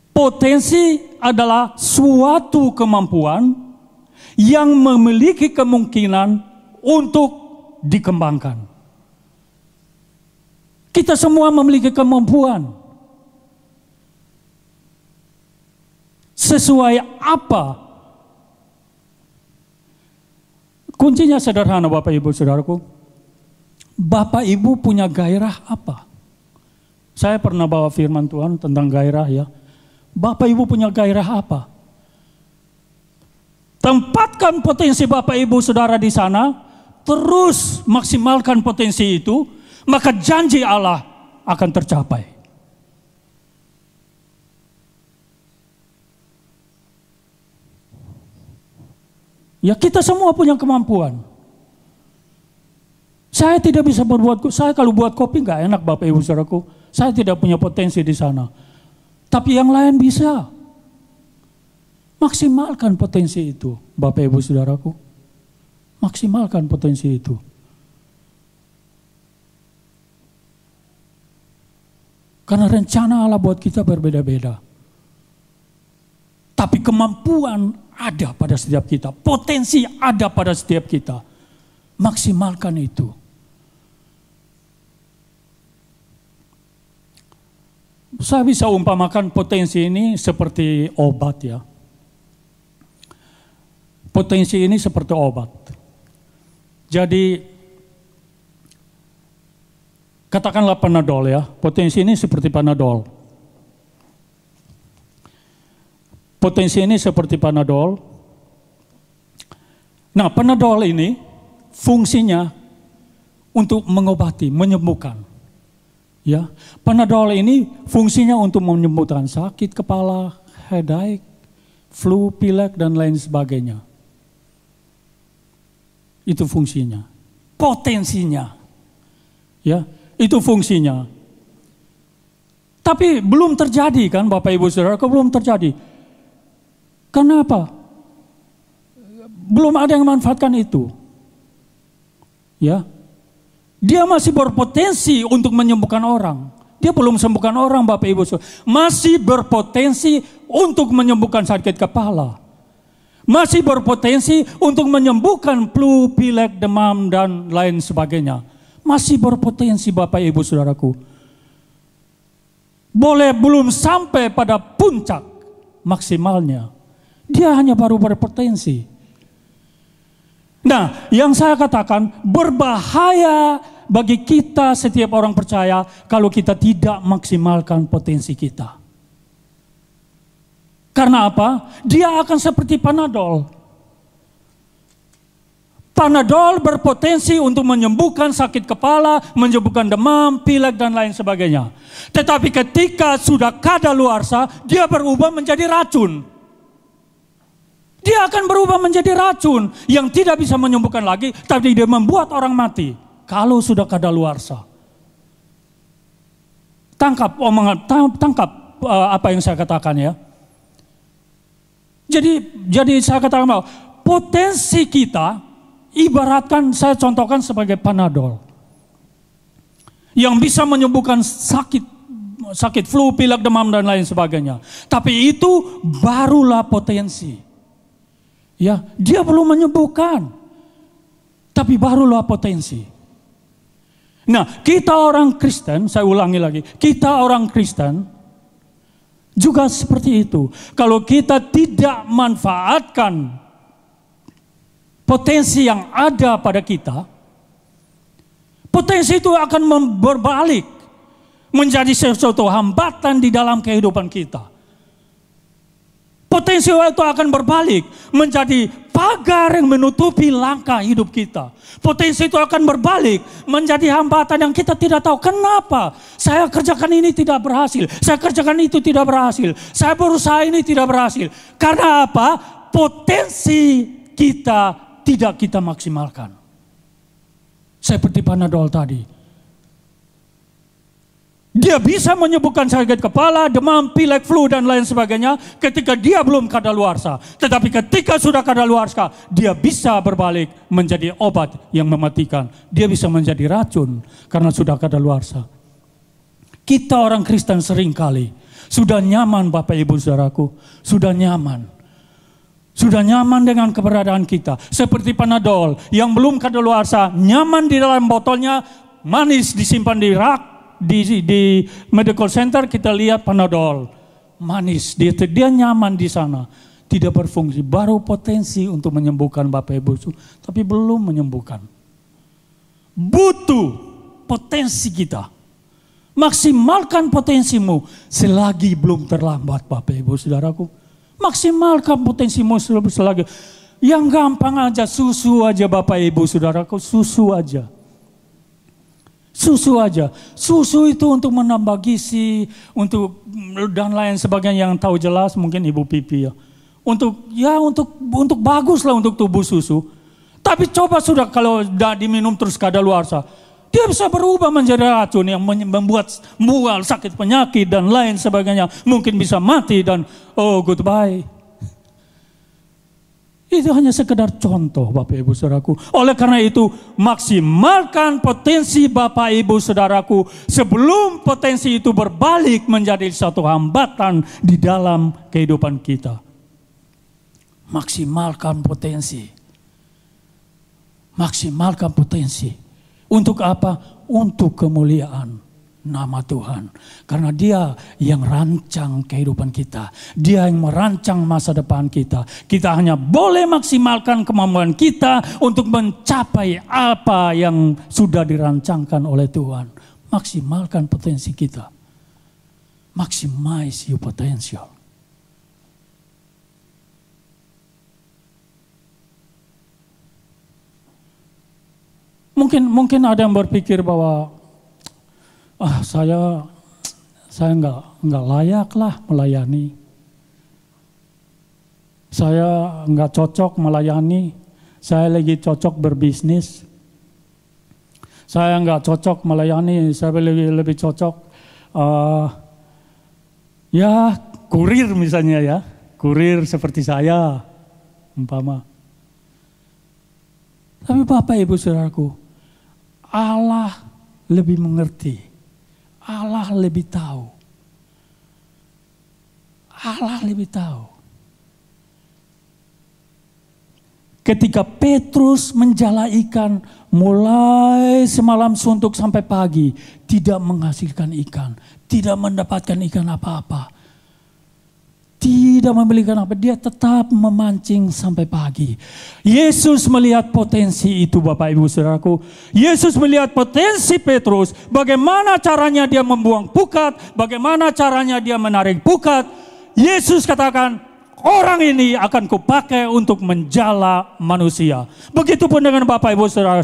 potensi adalah suatu kemampuan yang memiliki kemungkinan untuk dikembangkan. Kita semua memiliki kemampuan. Sesuai apa? Kuncinya sederhana, Bapak, Ibu, Saudaraku. Bapak, Ibu punya gairah apa? Saya pernah bawa firman Tuhan tentang gairah, ya. Bapak, Ibu punya gairah apa? Tempatkan potensi Bapak, Ibu, Saudara di sana. Terus maksimalkan potensi itu. Maka janji Allah akan tercapai. Ya, kita semua punya kemampuan. Saya tidak bisa saya kalau buat kopi nggak enak, Bapak, Ibu, Saudaraku. Saya tidak punya potensi di sana. Tapi yang lain bisa. Maksimalkan potensi itu, Bapak, Ibu, Saudaraku. Maksimalkan potensi itu. Karena rencana Allah buat kita berbeda-beda. Tapi kemampuan ada pada setiap kita. Potensi ada pada setiap kita. Maksimalkan itu. Saya bisa umpamakan potensi ini seperti obat ya. Potensi ini seperti obat. Jadi katakanlah Panadol ya. Potensi ini seperti Panadol. Potensi ini seperti Panadol. Nah, Panadol ini fungsinya untuk mengobati, menyembuhkan. Ya, Panadol ini fungsinya untuk menyembuhkan sakit kepala, headache, flu, pilek dan lain sebagainya. Itu fungsinya. Potensinya. Ya, itu fungsinya. Tapi belum terjadi kan Bapak Ibu Saudara, belum terjadi. Kenapa? Belum ada yang memanfaatkan itu. Ya. Dia masih berpotensi untuk menyembuhkan orang. Dia belum sembuhkan orang Bapak Ibu Saudara. Masih berpotensi untuk menyembuhkan sakit kepala. Masih berpotensi untuk menyembuhkan flu, pilek, demam, dan lain sebagainya. Masih berpotensi Bapak Ibu Saudaraku. Boleh belum sampai pada puncak maksimalnya. Dia hanya baru berpotensi. Nah, yang saya katakan berbahaya bagi kita setiap orang percaya kalau kita tidak maksimalkan potensi kita. Karena apa? Dia akan seperti Panadol. Panadol berpotensi untuk menyembuhkan sakit kepala, menyembuhkan demam, pilek dan lain sebagainya. Tetapi ketika sudah kadaluarsa, dia berubah menjadi racun. Dia akan berubah menjadi racun yang tidak bisa menyembuhkan lagi, tapi dia membuat orang mati kalau sudah kadaluarsa. Tangkap omongan, tangkap apa yang saya katakan ya. Jadi saya katakan bahwa potensi kita ibaratkan saya contohkan sebagai Panadol yang bisa menyembuhkan sakit flu, pilek, demam dan lain sebagainya. Tapi itu barulah potensi. Ya, dia belum menyembuhkan. Tapi barulah potensi. Nah, kita orang Kristen, saya ulangi lagi, kita orang Kristen juga seperti itu. Kalau kita tidak manfaatkan potensi yang ada pada kita, potensi itu akan berbalik menjadi sesuatu hambatan di dalam kehidupan kita. Potensi itu akan berbalik menjadi pagar yang menutupi langkah hidup kita. Potensi itu akan berbalik menjadi hambatan yang kita tidak tahu. Kenapa? Saya kerjakan ini tidak berhasil. Saya kerjakan itu tidak berhasil. Saya berusaha ini tidak berhasil. Karena apa? Potensi kita tidak kita maksimalkan. Seperti Panadol tadi. Dia bisa menyembuhkan sakit kepala, demam, pilek, flu, dan lain sebagainya ketika dia belum kadaluarsa. Tetapi ketika sudah kadaluarsa, dia bisa berbalik menjadi obat yang mematikan. Dia bisa menjadi racun karena sudah kadaluarsa. Kita orang Kristen seringkali sudah nyaman Bapak Ibu Saudaraku. Sudah nyaman. Sudah nyaman dengan keberadaan kita. Seperti Panadol yang belum kadaluarsa, nyaman di dalam botolnya, manis disimpan di rak. Di medical center kita lihat Panadol manis, dia nyaman di sana, tidak berfungsi, baru potensi untuk menyembuhkan Bapak Ibu, tapi belum menyembuhkan. Butuh potensi kita, maksimalkan potensimu selagi belum terlambat Bapak Ibu Saudaraku. Maksimalkan potensimu selagi. Yang gampang aja, susu aja Bapak Ibu Saudaraku, susu aja. Susu aja. Susu itu untuk menambah gizi, untuk dan lain sebagainya yang tahu jelas mungkin Ibu Pipi ya. Untuk bagus lah untuk tubuh susu. Tapi coba sudah kalau diminum terus kadaluarsa, dia bisa berubah menjadi racun yang membuat mual, sakit penyakit dan lain sebagainya. Mungkin bisa mati dan goodbye. Itu hanya sekedar contoh Bapak Ibu Saudaraku. Oleh karena itu maksimalkan potensi Bapak Ibu Saudaraku sebelum potensi itu berbalik menjadi satu hambatan di dalam kehidupan kita. Maksimalkan potensi. Maksimalkan potensi. Untuk apa? Untuk kemuliaan. nama Tuhan. Karena Dia yang rancang kehidupan kita. Dia yang merancang masa depan kita. Kita hanya boleh maksimalkan kemampuan kita untuk mencapai apa yang sudah dirancangkan oleh Tuhan. Maksimalkan potensi kita. Maximize your potential. Mungkin ada yang berpikir bahwa saya nggak layak lah melayani. Saya nggak cocok melayani. Saya lagi cocok berbisnis. Saya nggak cocok melayani. Saya lebih cocok kurir misalnya ya. Kurir seperti saya umpama. Tapi Bapak Ibu Saudaraku, Allah lebih mengerti. Allah lebih tahu. Allah lebih tahu. Ketika Petrus menjala ikan mulai semalam suntuk sampai pagi, tidak menghasilkan ikan, tidak mendapatkan ikan apa-apa. Tidak membelikan apa, dia tetap memancing sampai pagi. Yesus melihat potensi itu Bapak Ibu Saudaraku. Yesus melihat potensi Petrus, bagaimana caranya dia membuang pukat, bagaimana caranya dia menarik pukat. Yesus katakan, orang ini akan kupakai untuk menjala manusia. Begitupun dengan Bapak Ibu Saudara.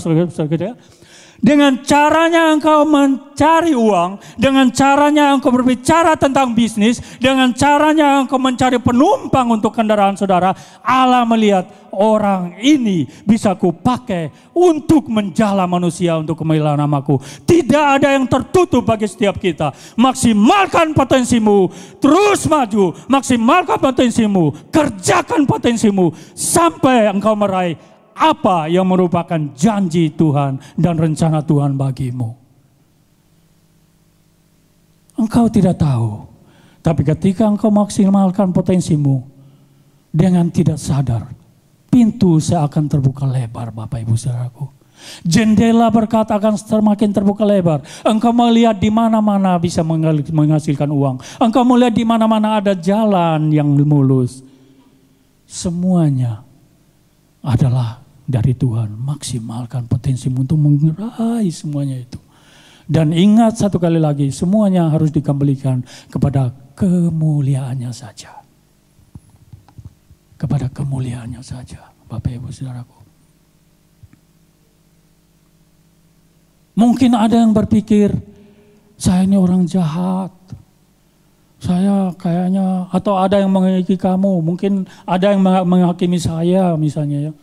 Dengan caranya engkau mencari uang, dengan caranya engkau berbicara tentang bisnis, dengan caranya engkau mencari penumpang untuk kendaraan saudara, Allah melihat orang ini bisa kupakai untuk menjala manusia untuk kemuliaan namaku. Tidak ada yang tertutup bagi setiap kita. Maksimalkan potensimu, terus maju, maksimalkan potensimu, kerjakan potensimu sampai engkau meraih apa yang merupakan janji Tuhan dan rencana Tuhan bagimu. Engkau tidak tahu, tapi ketika engkau maksimalkan potensimu dengan tidak sadar, pintu seakan terbuka lebar Bapak Ibu Saudaraku. Jendela berkat akan semakin terbuka lebar. Engkau melihat di mana-mana bisa menghasilkan uang. Engkau melihat di mana-mana ada jalan yang mulus. Semuanya adalah dari Tuhan. Maksimalkan potensimu untuk meraih semuanya itu. Dan ingat satu kali lagi, semuanya harus dikembalikan kepada kemuliaannya saja. Kepada kemuliaannya saja, Bapak Ibu Saudaraku. Mungkin ada yang berpikir, saya ini orang jahat. Saya kayaknya, atau ada yang menghakimi kamu. Mungkin ada yang menghakimi saya misalnya ya.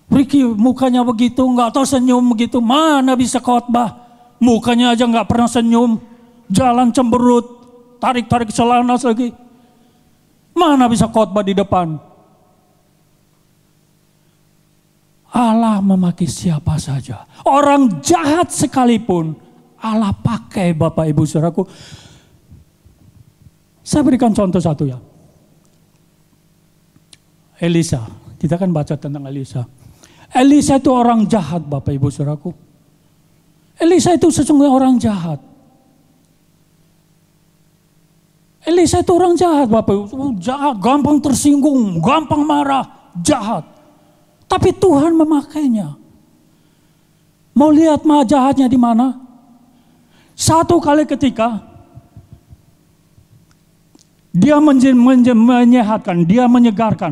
Ricky mukanya begitu, nggak tahu senyum begitu, mana bisa khotbah? Mukanya aja nggak pernah senyum, jalan cemberut, tarik-tarik celana lagi. Mana bisa khotbah di depan? Allah memakai siapa saja. Orang jahat sekalipun Allah pakai Bapak Ibu Saudaraku. Saya berikan contoh satu ya. Elisa, kita kan baca tentang Elisa. Elisa itu orang jahat Bapak Ibu Saudaraku. Elisa itu sesungguhnya orang jahat. Elisa itu orang jahat Bapak Ibu. Jahat, gampang tersinggung, gampang marah, jahat. Tapi Tuhan memakainya. Mau lihat mah jahatnya di mana? Satu kali ketika dia menyehatkan, dia menyegarkan,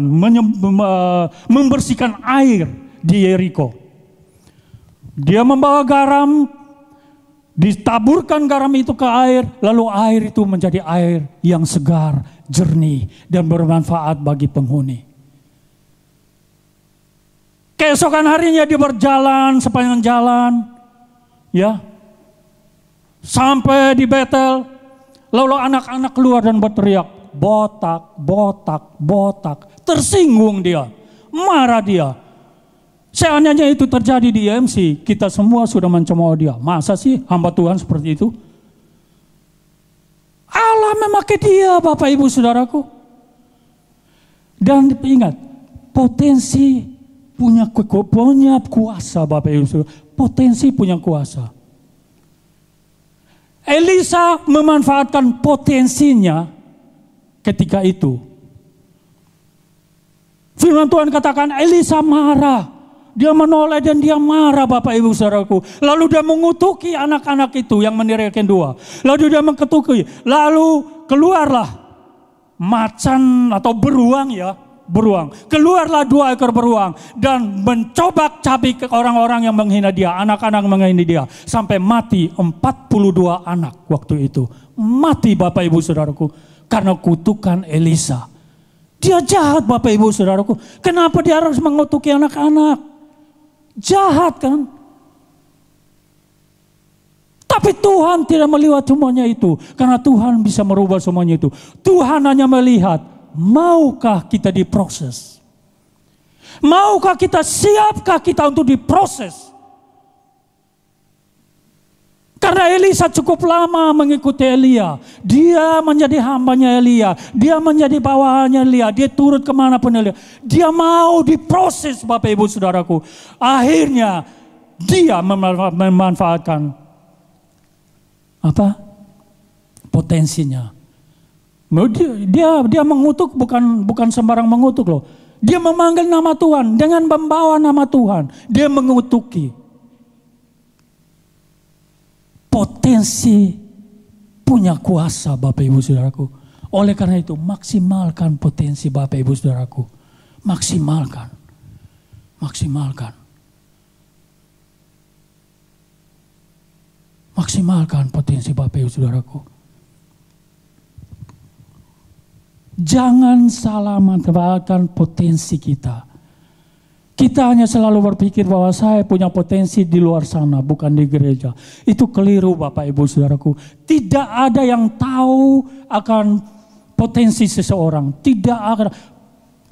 membersihkan air di Yeriko. Dia membawa garam, ditaburkan garam itu ke air, lalu air itu menjadi air yang segar, jernih, dan bermanfaat bagi penghuni. Keesokan harinya dia berjalan sepanjang jalan, ya, sampai di Betel. Lalu anak-anak keluar dan berteriak, botak, botak, botak. Tersinggung dia, marah dia. Seandainya itu terjadi di EMC, kita semua sudah mencemooh dia. Masa sih hamba Tuhan seperti itu? Allah memakai dia Bapak Ibu Saudaraku. Dan ingat, potensi punya kuasa Bapak Ibu Saudara. Potensi punya kuasa. Elisa memanfaatkan potensinya ketika itu. Firman Tuhan katakan Elisa marah. Dia menoleh dan dia marah, Bapak Ibu Saudaraku. Lalu dia mengutuki anak-anak itu yang menirikan dua. Lalu dia mengetuki. Lalu keluarlah macan atau beruang ya. Beruang. Keluarlah 2 ekor beruang. Dan mencobak cabik ke orang-orang yang menghina dia. Anak-anak menghina dia. Sampai mati 42 anak waktu itu. Mati Bapak Ibu Saudaraku. Karena kutukan Elisa. Dia jahat Bapak Ibu Saudaraku. Kenapa dia harus mengutuki anak-anak? Jahat kan? Tapi Tuhan tidak melihat semuanya itu. Karena Tuhan bisa merubah semuanya itu. Tuhan hanya melihat, maukah kita diproses? Maukah kita, siapkah kita untuk diproses? Karena Elisa cukup lama mengikuti Elia. Dia menjadi hambanya Elia. Dia menjadi bawahannya Elia. Dia turut kemana pun Elia. Dia mau diproses Bapak Ibu Saudaraku. Akhirnya dia memanfaatkan potensinya. Dia mengutuk bukan sembarang mengutuk loh. Dia memanggil nama Tuhan dengan membawa nama Tuhan. Dia mengutuki. Potensi punya kuasa Bapak Ibu Saudaraku. Oleh karena itu maksimalkan potensi Bapak Ibu Saudaraku. Maksimalkan. Maksimalkan potensi Bapak Ibu Saudaraku. Jangan salah memanfaatkan potensi kita. Kita hanya selalu berpikir bahwa saya punya potensi di luar sana, bukan di gereja. Itu keliru Bapak Ibu Saudaraku. Tidak ada yang tahu akan potensi seseorang. Tidak akan,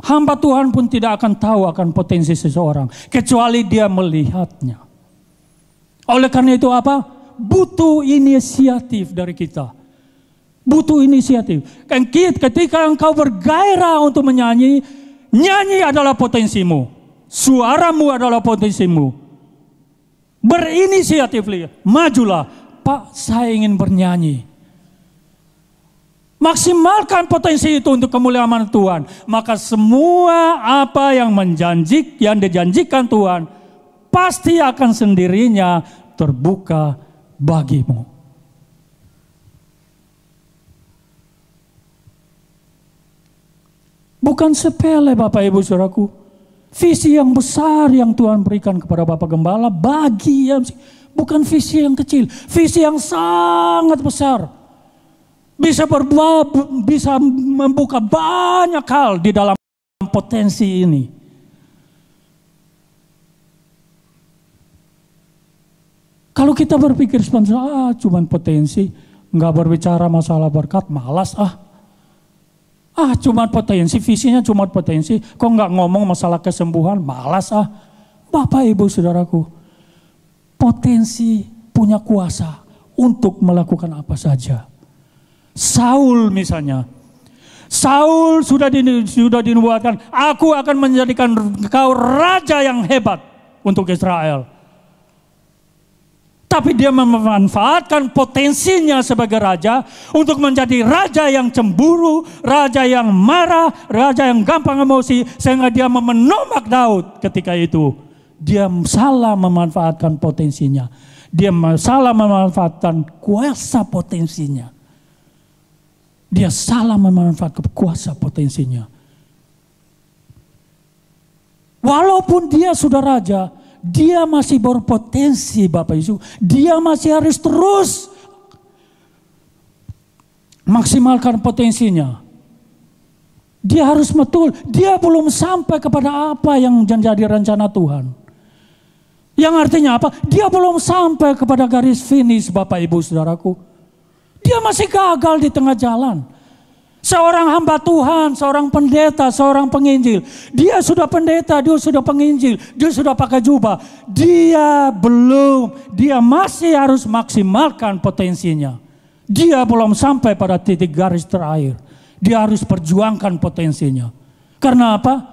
hamba Tuhan pun tidak akan tahu akan potensi seseorang. Kecuali dia melihatnya. Oleh karena itu apa? Butuh inisiatif dari kita. Butuh inisiatif. Ketika engkau bergairah untuk menyanyi, nyanyi adalah potensimu. Suaramu adalah potensimu. Berinisiatif, majulah. Pak, saya ingin bernyanyi. Maksimalkan potensi itu untuk kemuliaan Tuhan. Maka semua apa yang dijanjikan Tuhan pasti akan sendirinya terbuka bagimu. Bukan sepele Bapak Ibu Saudaraku. Visi yang besar yang Tuhan berikan kepada Bapak Gembala bagi bukan visi yang kecil, visi yang sangat besar. Bisa membuka banyak hal di dalam potensi ini. Kalau kita berpikir sebenarnya cuma potensi, nggak berbicara masalah berkat, malas cuma potensi, visinya cuma potensi. Kok nggak ngomong masalah kesembuhan, malas Bapak Ibu Saudaraku, potensi punya kuasa untuk melakukan apa saja. Saul misalnya, Saul sudah dinubuatkan, aku akan menjadikan kau raja yang hebat untuk Israel. Tapi dia memanfaatkan potensinya sebagai raja untuk menjadi raja yang cemburu, raja yang marah, raja yang gampang emosi, sehingga dia menomak Daud ketika itu. Dia salah memanfaatkan potensinya. Dia salah memanfaatkan kuasa potensinya. Dia salah memanfaatkan kuasa potensinya. Walaupun dia sudah raja, dia masih berpotensi Bapak Ibu. Dia masih harus terus maksimalkan potensinya. Dia harus betul. Dia belum sampai kepada apa yang menjadi rencana Tuhan. Yang artinya apa? Dia belum sampai kepada garis finish Bapak Ibu Saudaraku. Dia masih gagal di tengah jalan. Seorang hamba Tuhan, seorang pendeta, seorang penginjil. Dia sudah pendeta, dia sudah penginjil, dia sudah pakai jubah. Dia masih harus maksimalkan potensinya. Dia belum sampai pada titik garis terakhir. Dia harus perjuangkan potensinya. Karena apa?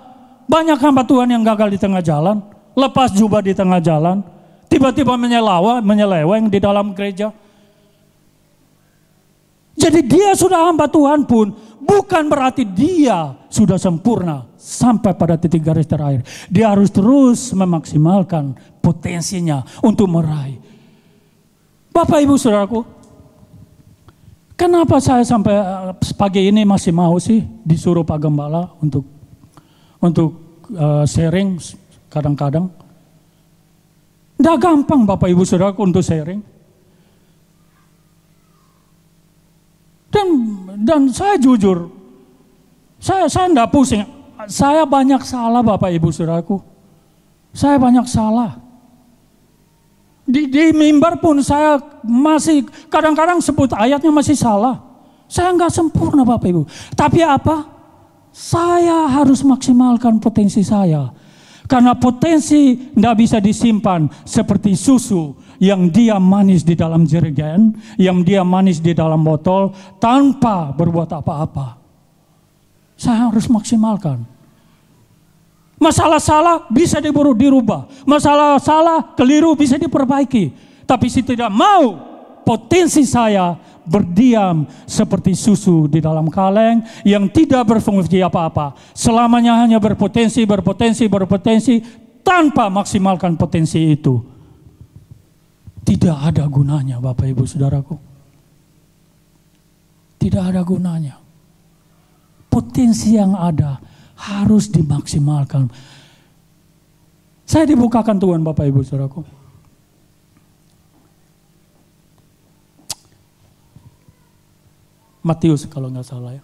Banyak hamba Tuhan yang gagal di tengah jalan, lepas jubah di tengah jalan, tiba-tiba menyeleweng di dalam gereja. Jadi dia sudah hamba Tuhan pun bukan berarti dia sudah sempurna sampai pada titik garis terakhir. Dia harus terus memaksimalkan potensinya untuk meraih. Bapak Ibu Saudaraku, kenapa saya sampai pagi ini masih mau sih disuruh Pak Gembala untuk sharing kadang-kadang? Nggak gampang Bapak Ibu Saudaraku untuk sharing. Dan saya jujur, saya enggak pusing. Saya banyak salah Bapak Ibu Saudaraku. Saya banyak salah. Di mimbar pun saya masih kadang-kadang sebut ayatnya masih salah. Saya enggak sempurna Bapak Ibu. Tapi apa? Saya harus maksimalkan potensi saya. Karena potensi enggak bisa disimpan seperti susu yang dia manis di dalam jerigen, yang dia manis di dalam botol tanpa berbuat apa-apa. Saya harus maksimalkan. Masalah salah bisa dirubah. Masalah salah keliru bisa diperbaiki. Tapi saya tidak mau potensi saya berdiam seperti susu di dalam kaleng yang tidak berfungsi apa-apa. Selamanya hanya berpotensi tanpa maksimalkan potensi itu. Tidak ada gunanya Bapak Ibu Saudaraku. Tidak ada gunanya. Potensi yang ada harus dimaksimalkan. Saya dibukakan Tuhan Bapak Ibu Saudaraku. Matius kalau nggak salah ya.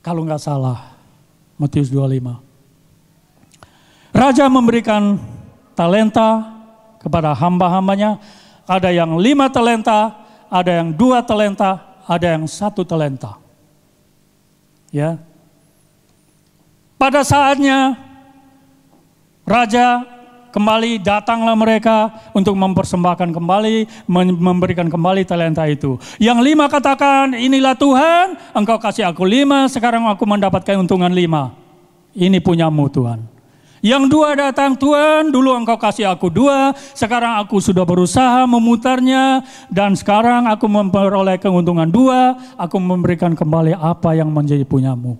Kalau nggak salah, Matius 25. Raja memberikan talenta kepada hamba-hambanya. Ada yang 5 talenta, ada yang 2 talenta, ada yang 1 talenta. Ya. Pada saatnya raja kembali, datanglah mereka untuk mempersembahkan kembali, memberikan kembali talenta itu. Yang 5 katakan, inilah Tuhan, engkau kasih aku 5, sekarang aku mendapatkan keuntungan 5. Ini punyamu Tuhan. Yang 2 datang, Tuhan dulu engkau kasih aku 2, sekarang aku sudah berusaha memutarnya, dan sekarang aku memperoleh keuntungan 2, aku memberikan kembali apa yang menjadi punyamu.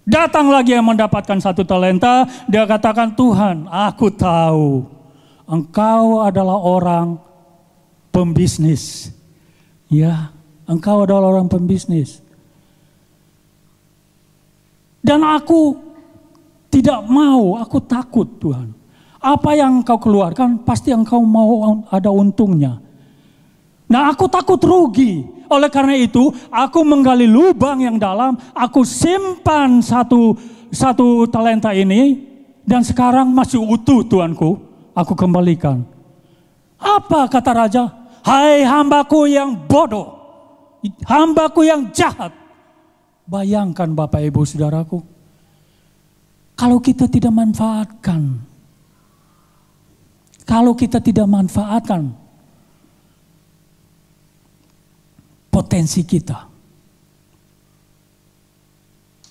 Datang lagi yang mendapatkan 1 talenta, dia katakan, Tuhan aku tahu engkau adalah orang pembisnis. Ya, engkau adalah orang pembisnis. Dan aku tidak mau, aku takut Tuhan. Apa yang engkau keluarkan pasti engkau mau ada untungnya. Nah aku takut rugi. Oleh karena itu aku menggali lubang yang dalam. Aku simpan satu talenta ini. Dan sekarang masih utuh Tuanku. Aku kembalikan. Apa kata raja? Hai hambaku yang bodoh. Hambaku yang jahat. Bayangkan Bapak Ibu Saudaraku. Kalau kita tidak manfaatkan potensi kita.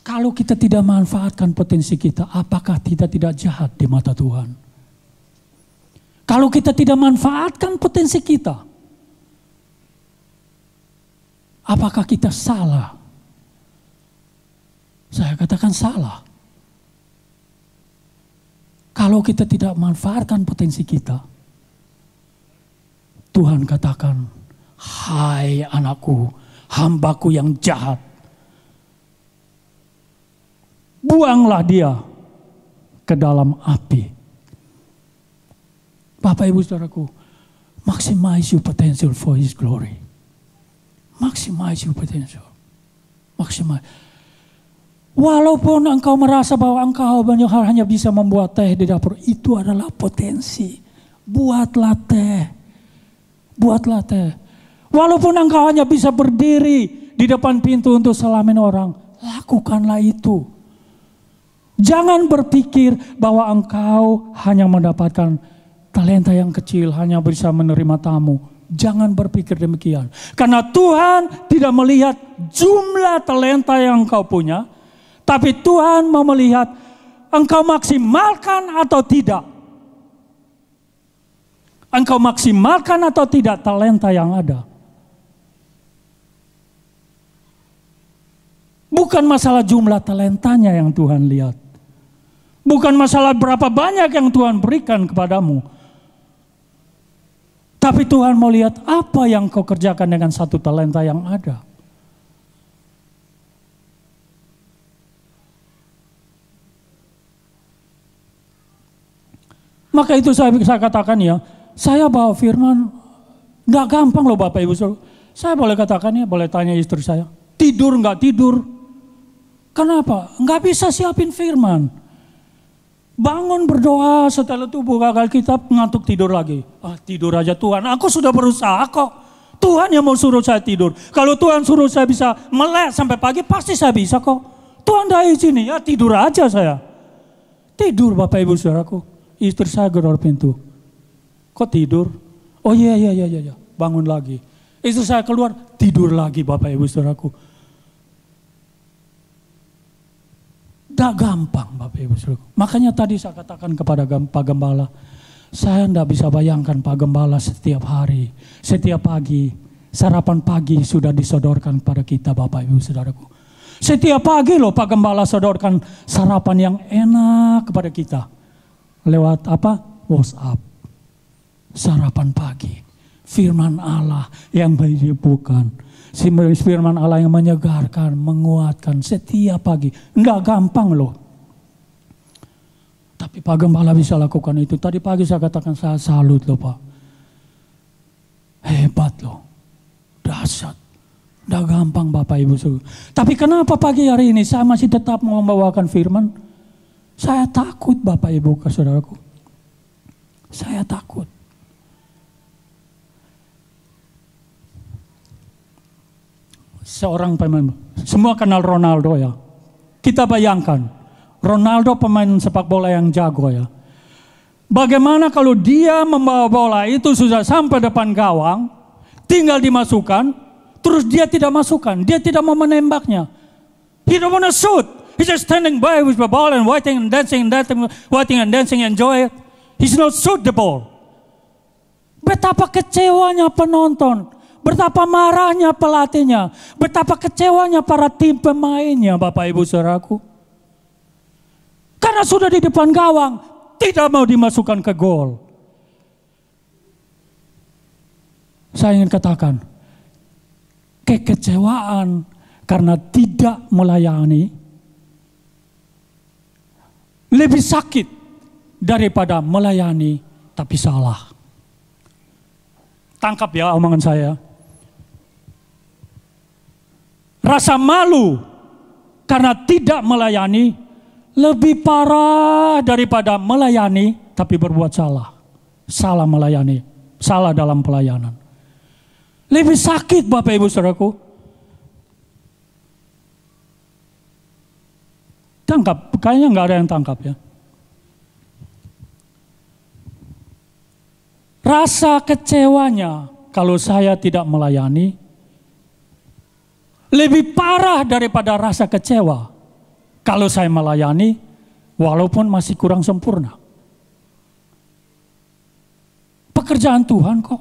Kalau kita tidak manfaatkan potensi kita, apakah kita tidak jahat di mata Tuhan? Kalau kita tidak manfaatkan potensi kita, apakah kita salah? Saya katakan salah. Kalau kita tidak manfaatkan potensi kita, Tuhan katakan, hai anakku, hambaku yang jahat. Buanglah dia ke dalam api. Bapak Ibu Saudaraku, maximize your potential for His glory. Maximize your potential. Maximize. Walaupun engkau merasa bahwa engkau hanya bisa membuat teh di dapur, itu adalah potensi. Buatlah teh. Buatlah teh. Walaupun engkau hanya bisa berdiri di depan pintu untuk salamin orang, lakukanlah itu. Jangan berpikir bahwa engkau hanya mendapatkan talenta yang kecil, hanya bisa menerima tamu. Jangan berpikir demikian. Karena Tuhan tidak melihat jumlah talenta yang engkau punya, tapi Tuhan mau melihat engkau maksimalkan atau tidak. Engkau maksimalkan atau tidak talenta yang ada. Bukan masalah jumlah talentanya yang Tuhan lihat. Bukan masalah berapa banyak yang Tuhan berikan kepadamu. Tapi Tuhan mau lihat apa yang kau kerjakan dengan satu talenta yang ada. Maka itu saya katakan ya, saya bawa firman, gak gampang loh Bapak Ibu. Saya boleh katakan ya, boleh tanya istri saya, tidur gak tidur? Kenapa? Gak bisa siapin firman. Bangun berdoa, setelah itu buka Alkitab, ngantuk tidur lagi. Tidur aja Tuhan, aku sudah berusaha kok. Tuhan yang mau suruh saya tidur. Kalau Tuhan suruh saya bisa melek sampai pagi, pasti saya bisa kok. Tuhan dah izini, ya tidur aja saya. Tidur Bapak Ibu Saudaraku. Istri saya gedor pintu. Kok tidur? Oh iya, bangun lagi. Istri saya keluar, tidur lagi Bapak Ibu Saudaraku. Tidak gampang Bapak Ibu Saudara. Makanya tadi saya katakan kepada Pak Gembala, saya tidak bisa bayangkan Pak Gembala setiap hari, setiap pagi, sarapan pagi sudah disodorkan pada kita Bapak Ibu Saudaraku. Setiap pagi loh Pak Gembala sodorkan sarapan yang enak kepada kita. Lewat apa? WhatsApp. Sarapan pagi. Firman Allah yang menyembuhkan. Firman Allah yang menyegarkan, menguatkan setiap pagi. Enggak gampang loh. Tapi Pak Gembala bisa lakukan itu. Tadi pagi saya katakan saya salut loh Pak. Hebat loh. Dahsyat. Enggak gampang Bapak Ibu. Tapi kenapa pagi hari ini saya masih tetap mau membawakan firman? Saya takut Bapak Ibu saudaraku. Saya takut. Seorang pemain, semua kenal Ronaldo ya. Kita bayangkan, Ronaldo pemain sepak bola yang jago ya. Bagaimana kalau dia membawa bola itu sudah sampai depan gawang, tinggal dimasukkan, terus dia tidak masukkan, dia tidak mau menembaknya. He don't want to shoot. He's just standing by with the ball and waiting and dancing, enjoy it. He's not shoot the ball. Betapa kecewanya penonton. Betapa marahnya pelatihnya, betapa kecewanya para tim pemainnya Bapak Ibu Saudaraku. Karena sudah di depan gawang, tidak mau dimasukkan ke gol. Saya ingin katakan, kekecewaan karena tidak melayani lebih sakit daripada melayani tapi salah. Tangkap ya omongan saya. Rasa malu karena tidak melayani lebih parah daripada melayani tapi berbuat salah. Salah melayani, salah dalam pelayanan. Lebih sakit Bapak Ibu Saudaraku. Tangkap, kayaknya nggak ada yang tangkap ya. Rasa kecewanya kalau saya tidak melayani lebih parah daripada rasa kecewa kalau saya melayani walaupun masih kurang sempurna. Pekerjaan Tuhan kok.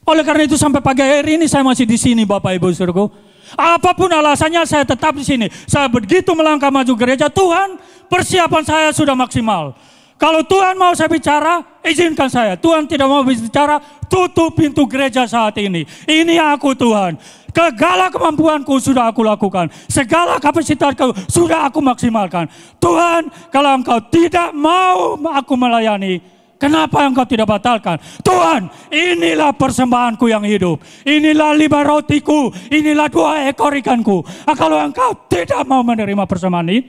Oleh karena itu sampai pagi hari ini saya masih di sini Bapak Ibu Saudaraku. Apapun alasannya saya tetap di sini. Saya begitu melangkah maju gereja, Tuhan persiapan saya sudah maksimal. Kalau Tuhan mau saya bicara, izinkan saya. Tuhan tidak mau bicara, tutup pintu gereja saat ini. Ini aku Tuhan. Segala kemampuanku sudah aku lakukan. Segala kapasitasku sudah aku maksimalkan. Tuhan, kalau Engkau tidak mau aku melayani, kenapa Engkau tidak batalkan? Tuhan, inilah persembahanku yang hidup. Inilah 5 rotiku. Inilah 2 ekor ikanku. Kalau Engkau tidak mau menerima persembahan ini,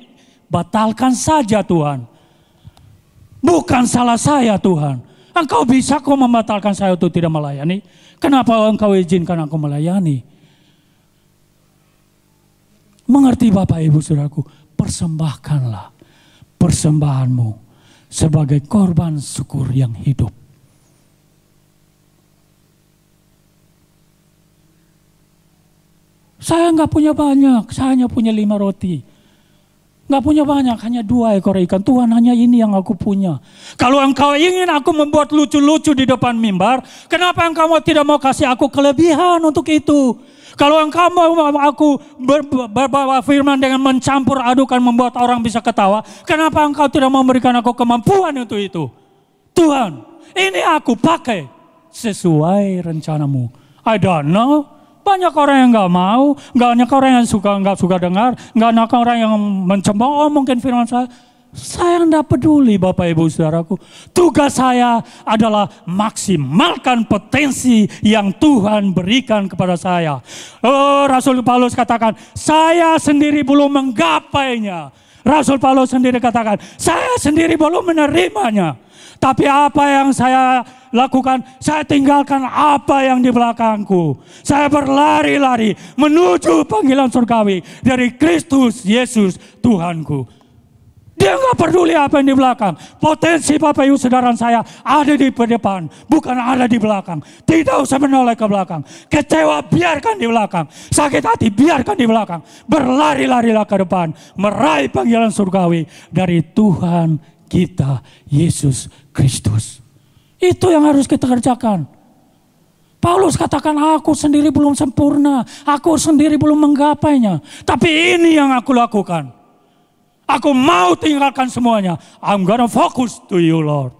batalkan saja Tuhan. Bukan salah saya Tuhan. Engkau bisa kok membatalkan saya untuk tidak melayani. Kenapa Engkau izinkan aku melayani? Mengerti Bapak Ibu Saudaraku, persembahkanlah persembahanmu sebagai korban syukur yang hidup. Saya nggak punya banyak, saya hanya punya 5 roti. Nggak punya banyak, hanya 2 ekor ikan. Tuhan, hanya ini yang aku punya. Kalau engkau ingin aku membuat lucu-lucu di depan mimbar, kenapa engkau tidak mau kasih aku kelebihan untuk itu? Kalau engkau mau aku berbawa firman dengan mencampur adukan membuat orang bisa ketawa, kenapa engkau tidak mau memberikan aku kemampuan untuk itu? Tuhan, ini aku pakai sesuai rencanamu. I don't know. Banyak orang yang nggak mau, banyak orang yang nggak suka dengar, banyak orang yang mencemooh mungkin firman saya. Saya nggak peduli Bapak Ibu Saudaraku. Tugas saya adalah maksimalkan potensi yang Tuhan berikan kepada saya. Oh, Rasul Paulus katakan, saya sendiri belum menggapainya. Rasul Paulus sendiri katakan, saya sendiri belum menerimanya. Tapi apa yang saya lakukan, saya tinggalkan apa yang di belakangku. Saya berlari-lari menuju panggilan surgawi dari Kristus Yesus Tuhanku. Dia nggak peduli apa yang di belakang. Potensi Bapak Ibu Saudara saya ada di depan, bukan ada di belakang. Tidak usah menoleh ke belakang. Kecewa biarkan di belakang. Sakit hati biarkan di belakang. Berlari-larilah ke depan, meraih panggilan surgawi dari Tuhan kita Yesus Kristus. Itu yang harus kita kerjakan. Paulus katakan, aku sendiri belum sempurna, aku sendiri belum menggapainya, tapi ini yang aku lakukan. Aku mau tinggalkan semuanya. I'm gonna focus to you, Lord.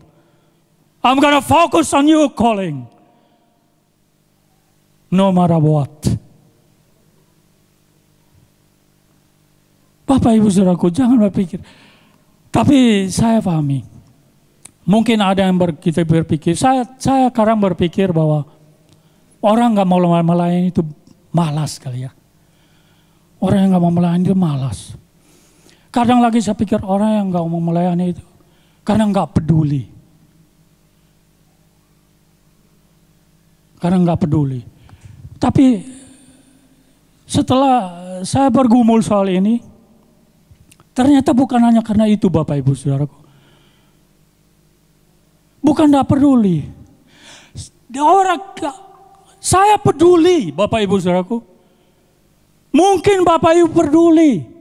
I'm gonna focus on your calling. No matter what. Bapak Ibu Saudaraku, jangan berpikir. Tapi saya pahami. Mungkin ada yang kita berpikir. Saya kadang berpikir bahwa orang nggak mau melayani itu malas kali ya. Orang yang nggak mau melayani itu malas. Kadang lagi saya pikir orang yang nggak mau melayani itu karena nggak peduli. Karena nggak peduli. Tapi setelah saya bergumul soal ini, ternyata bukan hanya karena itu Bapak Ibu Saudaraku. Bukan nggak peduli. Saya peduli Bapak Ibu Saudaraku. Mungkin Bapak Ibu peduli.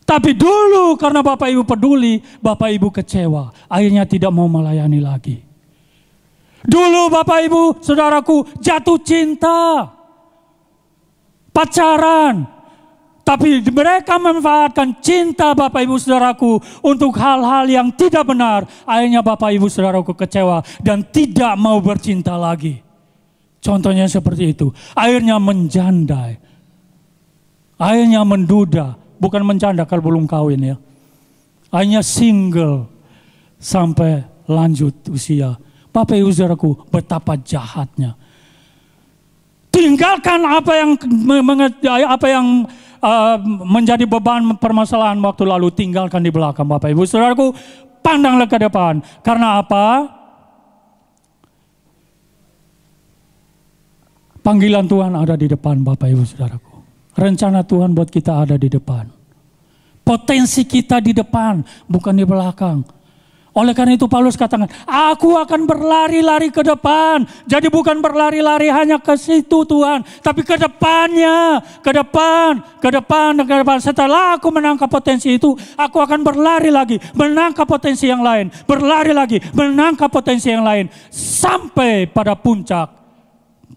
Tapi dulu karena Bapak Ibu peduli, Bapak Ibu kecewa. Akhirnya tidak mau melayani lagi. Dulu Bapak Ibu Saudaraku jatuh cinta. Pacaran. Tapi mereka memanfaatkan cinta Bapak Ibu Saudaraku untuk hal-hal yang tidak benar. Akhirnya Bapak Ibu Saudaraku kecewa dan tidak mau bercinta lagi. Contohnya seperti itu. Akhirnya menjandai. Akhirnya menduda. Bukan mencanda kalau belum kawin ya. Hanya single sampai lanjut usia. Bapak Ibu Saudaraku, betapa jahatnya. Tinggalkan apa yang menjadi beban permasalahan waktu lalu, tinggalkan di belakang Bapak Ibu Saudaraku. Pandanglah ke depan. Karena apa? Panggilan Tuhan ada di depan Bapak Ibu Saudaraku. Rencana Tuhan buat kita ada di depan. Potensi kita di depan, bukan di belakang. Oleh karena itu Paulus katakan, aku akan berlari-lari ke depan. Jadi bukan berlari-lari hanya ke situ Tuhan, tapi ke depannya, ke depan. Setelah aku menangkap potensi itu, aku akan berlari lagi, menangkap potensi yang lain. Berlari lagi, menangkap potensi yang lain. Sampai pada puncak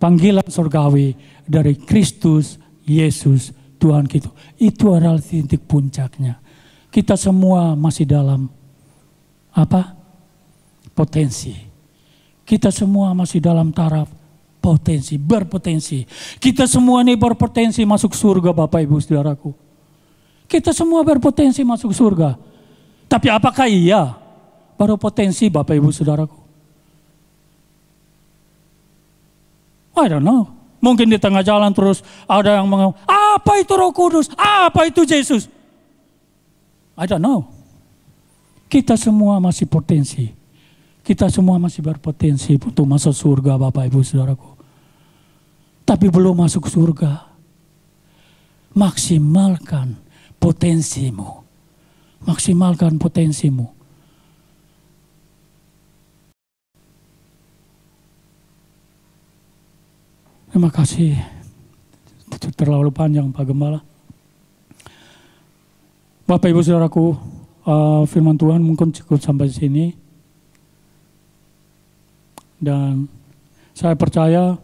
panggilan surgawi dari Kristus Yesus Tuhan kita. Itu adalah titik puncaknya. Kita semua masih dalam potensi. Kita semua masih dalam taraf potensi, berpotensi. Kita semua ini berpotensi masuk surga Bapak Ibu Saudaraku. Kita semua berpotensi masuk surga. Tapi apakah iya berpotensi Bapak Ibu Saudaraku? I don't know. Mungkin di tengah jalan terus ada yang mengatakan, apa itu Roh Kudus? Apa itu Yesus? I don't know. Kita semua masih potensi. Kita semua masih berpotensi untuk masuk surga Bapak Ibu Saudaraku. Tapi belum masuk surga. Maksimalkan potensimu. Maksimalkan potensimu. Terima kasih. Terlalu panjang Pak Gembala. Bapak Ibu Saudaraku, firman Tuhan mungkin cukup sampai sini. Dan saya percaya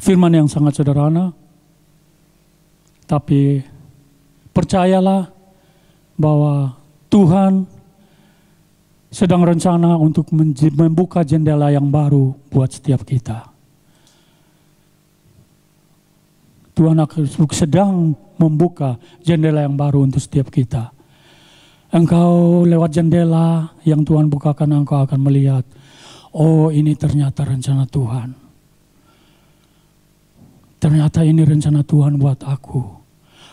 firman yang sangat sederhana, tapi percayalah bahwa Tuhan sedang rencana untuk membuka jendela yang baru buat setiap kita. Tuhan sedang membuka jendela yang baru untuk setiap kita. Engkau lewat jendela yang Tuhan bukakan, engkau akan melihat, oh ini ternyata rencana Tuhan. Ternyata ini rencana Tuhan buat aku.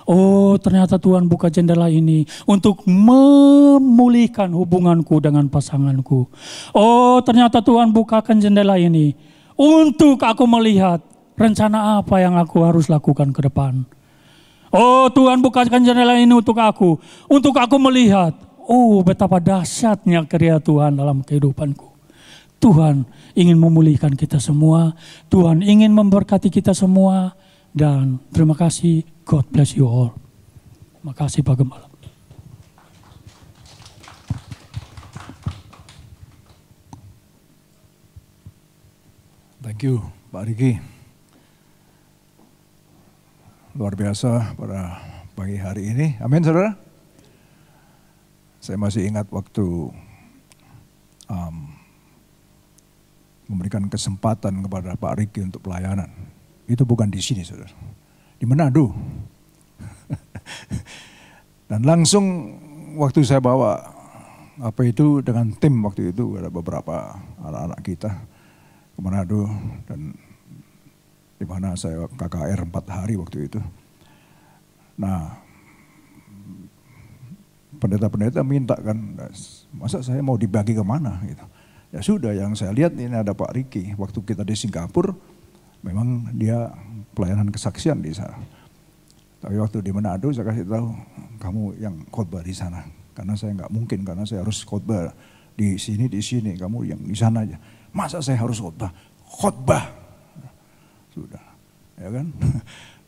Oh ternyata Tuhan buka jendela ini untuk memulihkan hubunganku dengan pasanganku. Oh ternyata Tuhan bukakan jendela ini untuk aku melihat rencana apa yang aku harus lakukan ke depan. Oh Tuhan bukakan jendela ini untuk aku melihat, oh betapa dahsyatnya karya Tuhan dalam kehidupanku. Tuhan ingin memulihkan kita semua, Tuhan ingin memberkati kita semua, dan terima kasih, God bless you all. Terima kasih Pak Gembala. Thank you Pak Riki. Luar biasa pada pagi hari ini. Amin saudara. Saya masih ingat waktu memberikan kesempatan kepada Pak Riki untuk pelayanan. Itu bukan di sini saudara. Di Manado. Dan langsung waktu saya bawa apa itu dengan tim waktu itu, ada beberapa anak-anak kita ke Manado, dan di mana saya KKR 4 hari waktu itu. Nah, pendeta-pendeta minta kan, masa saya mau dibagi kemana gitu. Ya sudah, yang saya lihat ini ada Pak Riki. Waktu kita di Singapura, memang dia pelayanan kesaksian di sana. Tapi waktu di Manado saya kasih tahu, kamu yang khotbah di sana. Karena saya nggak mungkin, karena saya harus khotbah di sini, kamu yang di sana aja. Masa saya harus khotbah? Khotbah. Sudah, ya kan?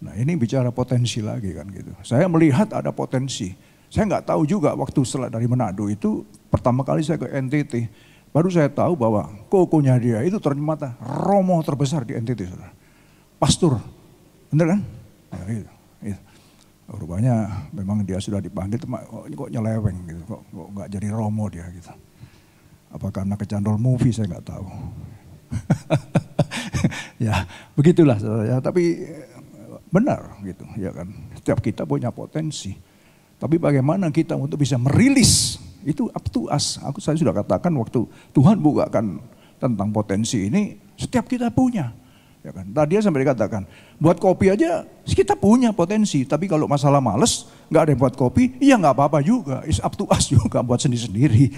Nah ini bicara potensi lagi kan gitu. Saya melihat ada potensi. Saya nggak tahu juga waktu setelah dari Manado itu, pertama kali saya ke NTT, baru saya tahu bahwa kokonya dia itu ternyata romo terbesar di NTT, saudara. Pastor, bener kan? Ya, gitu. Rupanya memang dia sudah dipanggil, kok nyeleweng gitu, kok nggak jadi romo dia gitu. Apa karena kecandol movie, saya nggak tahu. Ya begitulah saudara ya, tapi benar gitu ya kan. Setiap kita punya potensi, tapi bagaimana kita untuk bisa merilis itu up to us. Saya sudah katakan waktu Tuhan bukakan tentang potensi ini, setiap kita punya. Ya kan? Tadi sampai dikatakan, buat kopi aja kita punya potensi, tapi kalau masalah males, nggak ada yang buat kopi, iya nggak apa-apa juga, it's up to us juga buat sendiri-sendiri.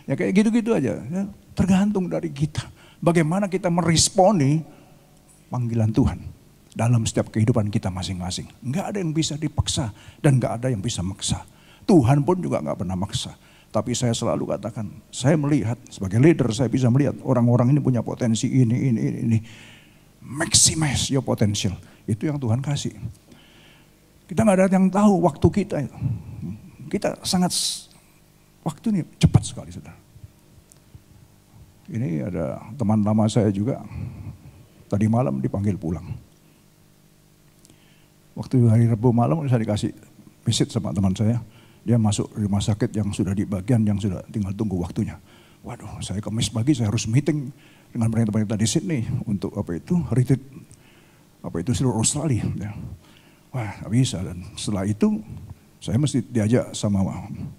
Ya kayak gitu-gitu aja, ya, tergantung dari kita. Bagaimana kita meresponi panggilan Tuhan dalam setiap kehidupan kita masing-masing. Nggak ada yang bisa dipaksa dan nggak ada yang bisa maksa. Tuhan pun juga nggak pernah maksa. Tapi saya selalu katakan, saya melihat sebagai leader, saya bisa melihat orang-orang ini punya potensi ini. Maximize your potential. Itu yang Tuhan kasih. Kita nggak ada yang tahu waktu kita. Kita sangat, waktu ini cepat sekali saudara. Ini ada teman lama saya juga, tadi malam dipanggil pulang. Waktu hari Rabu malam saya dikasih visit sama teman saya. Dia masuk rumah sakit yang sudah di bagian yang sudah tinggal tunggu waktunya. Waduh, saya Kamis pagi saya harus meeting dengan pendeta-pendeta di Sydney untuk retreat seluruh Australia. Ya. Wah, gak bisa. Dan setelah itu saya mesti diajak sama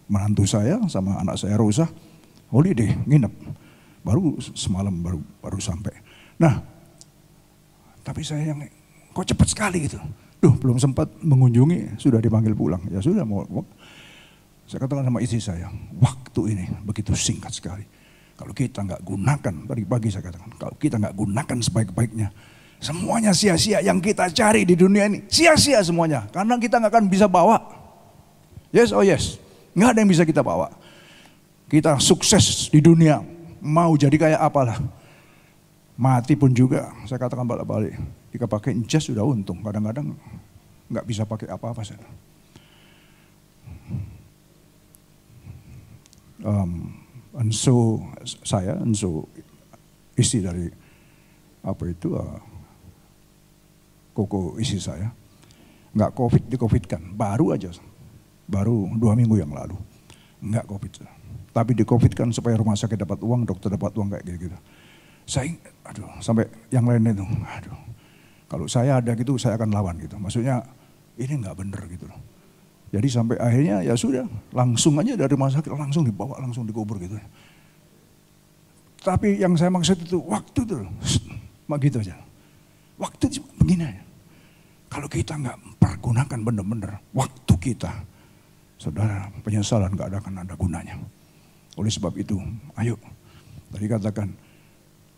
menantu saya, sama anak saya Rosa, holiday, nginep. Baru semalam baru sampai. Nah, tapi saya yang kok cepat sekali gitu. Duh, belum sempat mengunjungi sudah dipanggil pulang. Ya sudah, mau saya katakan sama istri saya, waktu ini begitu singkat sekali. Kalau kita nggak gunakan, tadi pagi saya katakan, kalau kita nggak gunakan sebaik-baiknya, semuanya sia-sia yang kita cari di dunia ini, sia-sia semuanya. Karena kita nggak akan bisa bawa. Yes, oh yes, nggak ada yang bisa kita bawa. Kita sukses di dunia, mau jadi kayak apalah. Mati pun juga, saya katakan balik-balik. Jika pakai jas sudah untung, kadang-kadang nggak bisa pakai apa-apa. Enso saya, Enso istri dari koko istri saya, nggak COVID, di-COVID-kan, baru 2 minggu yang lalu, nggak COVID. Tapi di-COVID-kan supaya rumah sakit dapat uang, dokter dapat uang kayak gitu. Saya, sampai yang lain itu, kalau saya ada gitu saya akan lawan gitu. Maksudnya ini nggak bener gitu loh. Jadi sampai akhirnya ya sudah, langsung aja dari rumah sakit langsung dibawa, langsung dikubur gitu. Tapi yang saya maksud itu waktu tuh, begitu aja. Waktu cuma begini aja. Kalau kita nggak pergunakan benar-benar waktu kita, saudara, penyesalan nggak akan ada gunanya. Oleh sebab itu, ayo, tadi katakan,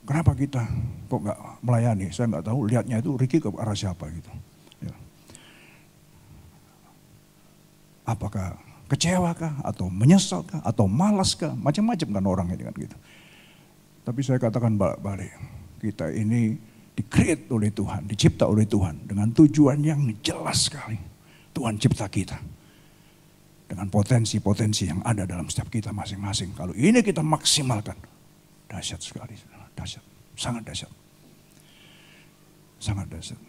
kenapa kita kok nggak melayani? Saya nggak tahu, lihatnya itu Ricky ke arah siapa gitu. Ya. Apakah kecewakah, atau menyesalkah, atau malaskah, macam-macam kan orang ini kan gitu. Tapi saya katakan balik, kita ini di-create oleh Tuhan, dicipta oleh Tuhan dengan tujuan yang jelas sekali. Tuhan cipta kita dengan potensi-potensi yang ada dalam setiap kita masing-masing. Kalau ini kita maksimalkan, dahsyat sekali, dahsyat, sangat dahsyat, sangat dahsyat.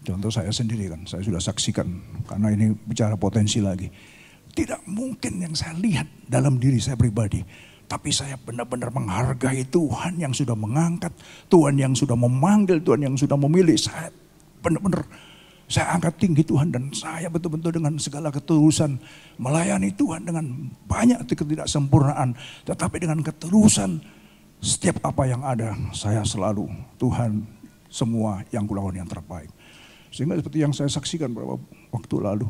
Contoh saya sendiri kan, saya sudah saksikan, karena ini bicara potensi lagi. Tidak mungkin yang saya lihat dalam diri saya pribadi, tapi saya benar-benar menghargai Tuhan yang sudah mengangkat, Tuhan yang sudah memanggil, Tuhan yang sudah memilih. Saya benar-benar, saya angkat tinggi Tuhan, dan saya betul-betul dengan segala ketulusan melayani Tuhan dengan banyak ketidaksempurnaan. Tetapi dengan ketulusan, setiap apa yang ada, saya selalu, Tuhan, semua yang kulakukan yang terbaik. Sehingga seperti yang saya saksikan beberapa waktu lalu,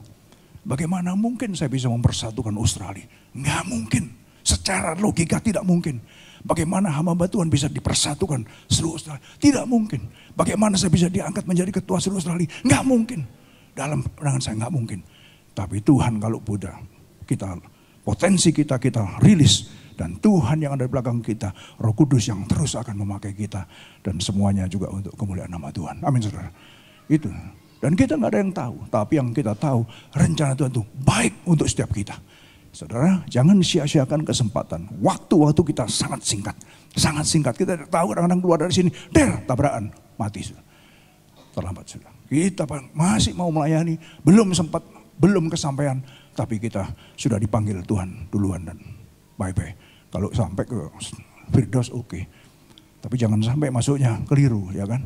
bagaimana mungkin saya bisa mempersatukan Australia? Nggak mungkin. Secara logika tidak mungkin. Bagaimana hamba Tuhan bisa dipersatukan seluruh Australia? Tidak mungkin. Bagaimana saya bisa diangkat menjadi ketua seluruh Australia? Nggak mungkin. Dalam pandangan saya nggak mungkin. Tapi Tuhan kalau Buddha, kita potensi kita rilis. Dan Tuhan yang ada di belakang kita, Roh Kudus yang terus akan memakai kita. Dan semuanya juga untuk kemuliaan nama Tuhan. Amin, saudara. Itu. Dan kita nggak ada yang tahu. Tapi yang kita tahu, rencana Tuhan itu baik untuk setiap kita. Saudara, jangan sia-siakan kesempatan. Waktu-waktu kita sangat singkat. Sangat singkat. Kita tahu kadang-kadang keluar dari sini, tabrakan, mati. Terlambat sudah. Kita masih mau melayani, belum sempat, belum kesampaian. Tapi kita sudah dipanggil Tuhan duluan dan bye-bye. Kalau sampai ke Firdaus oke. Tapi jangan sampai masuknya keliru, ya kan?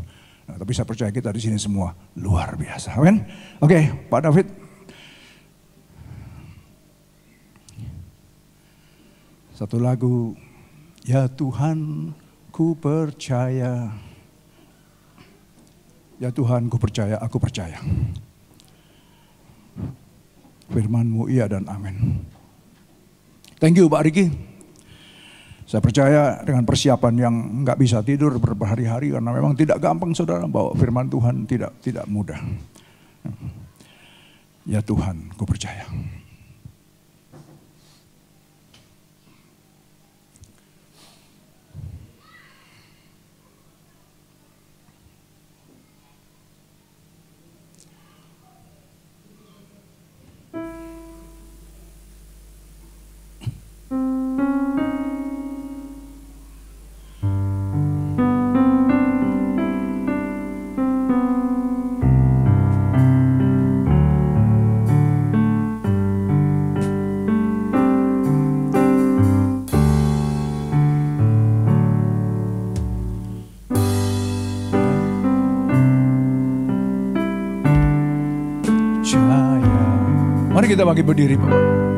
Nah, tapi saya percaya kita di sini semua luar biasa. Amin. Oke, Pak David. Satu lagu, ya Tuhan ku percaya. Ya Tuhan ku percaya, aku percaya. Firman-Mu iya dan amin. Thank you Pak Riki. Saya percaya dengan persiapan yang nggak bisa tidur berhari-hari, karena memang tidak gampang saudara bawa firman Tuhan, tidak mudah. Ya Tuhan ku percaya. Mari kita bagi berdiri Bapak.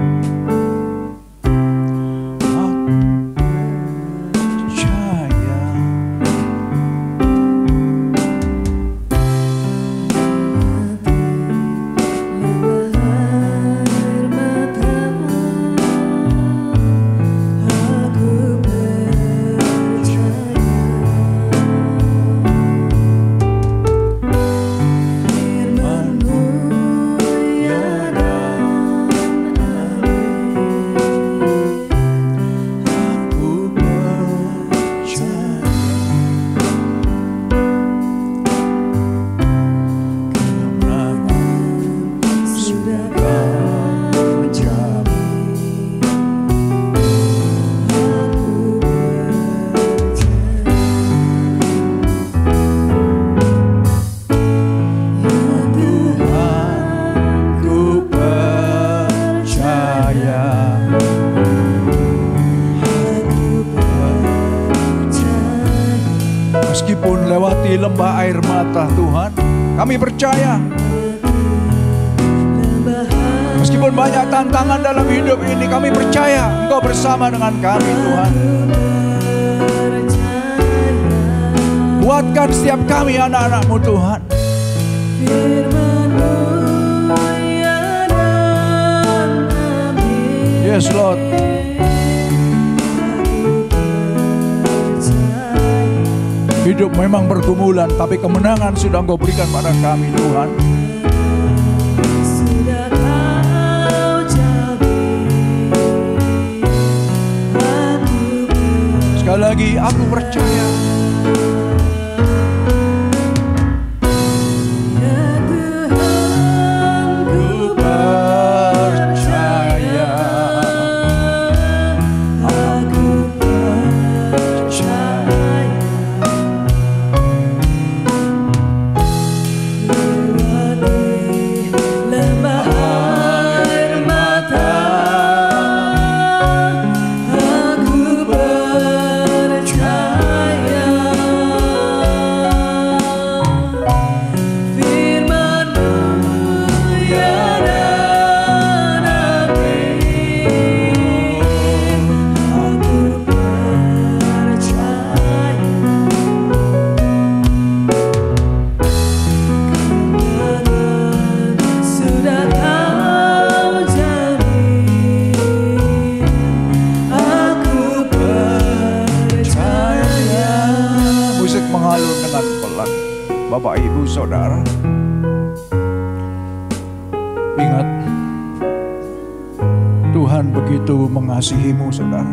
seperti lembah air mata Tuhan. Kami percaya meskipun banyak tantangan dalam hidup ini, kami percaya Engkau bersama dengan kami Tuhan. Kuatkan setiap kami anak-anak-Mu Tuhan. Yes Lord. Hidup memang pergumulan, tapi kemenangan sudah Engkau berikan pada kami Tuhan. Sekali lagi aku percaya. Bapak, Ibu, Saudara, ingat Tuhan begitu mengasihimu, Saudara.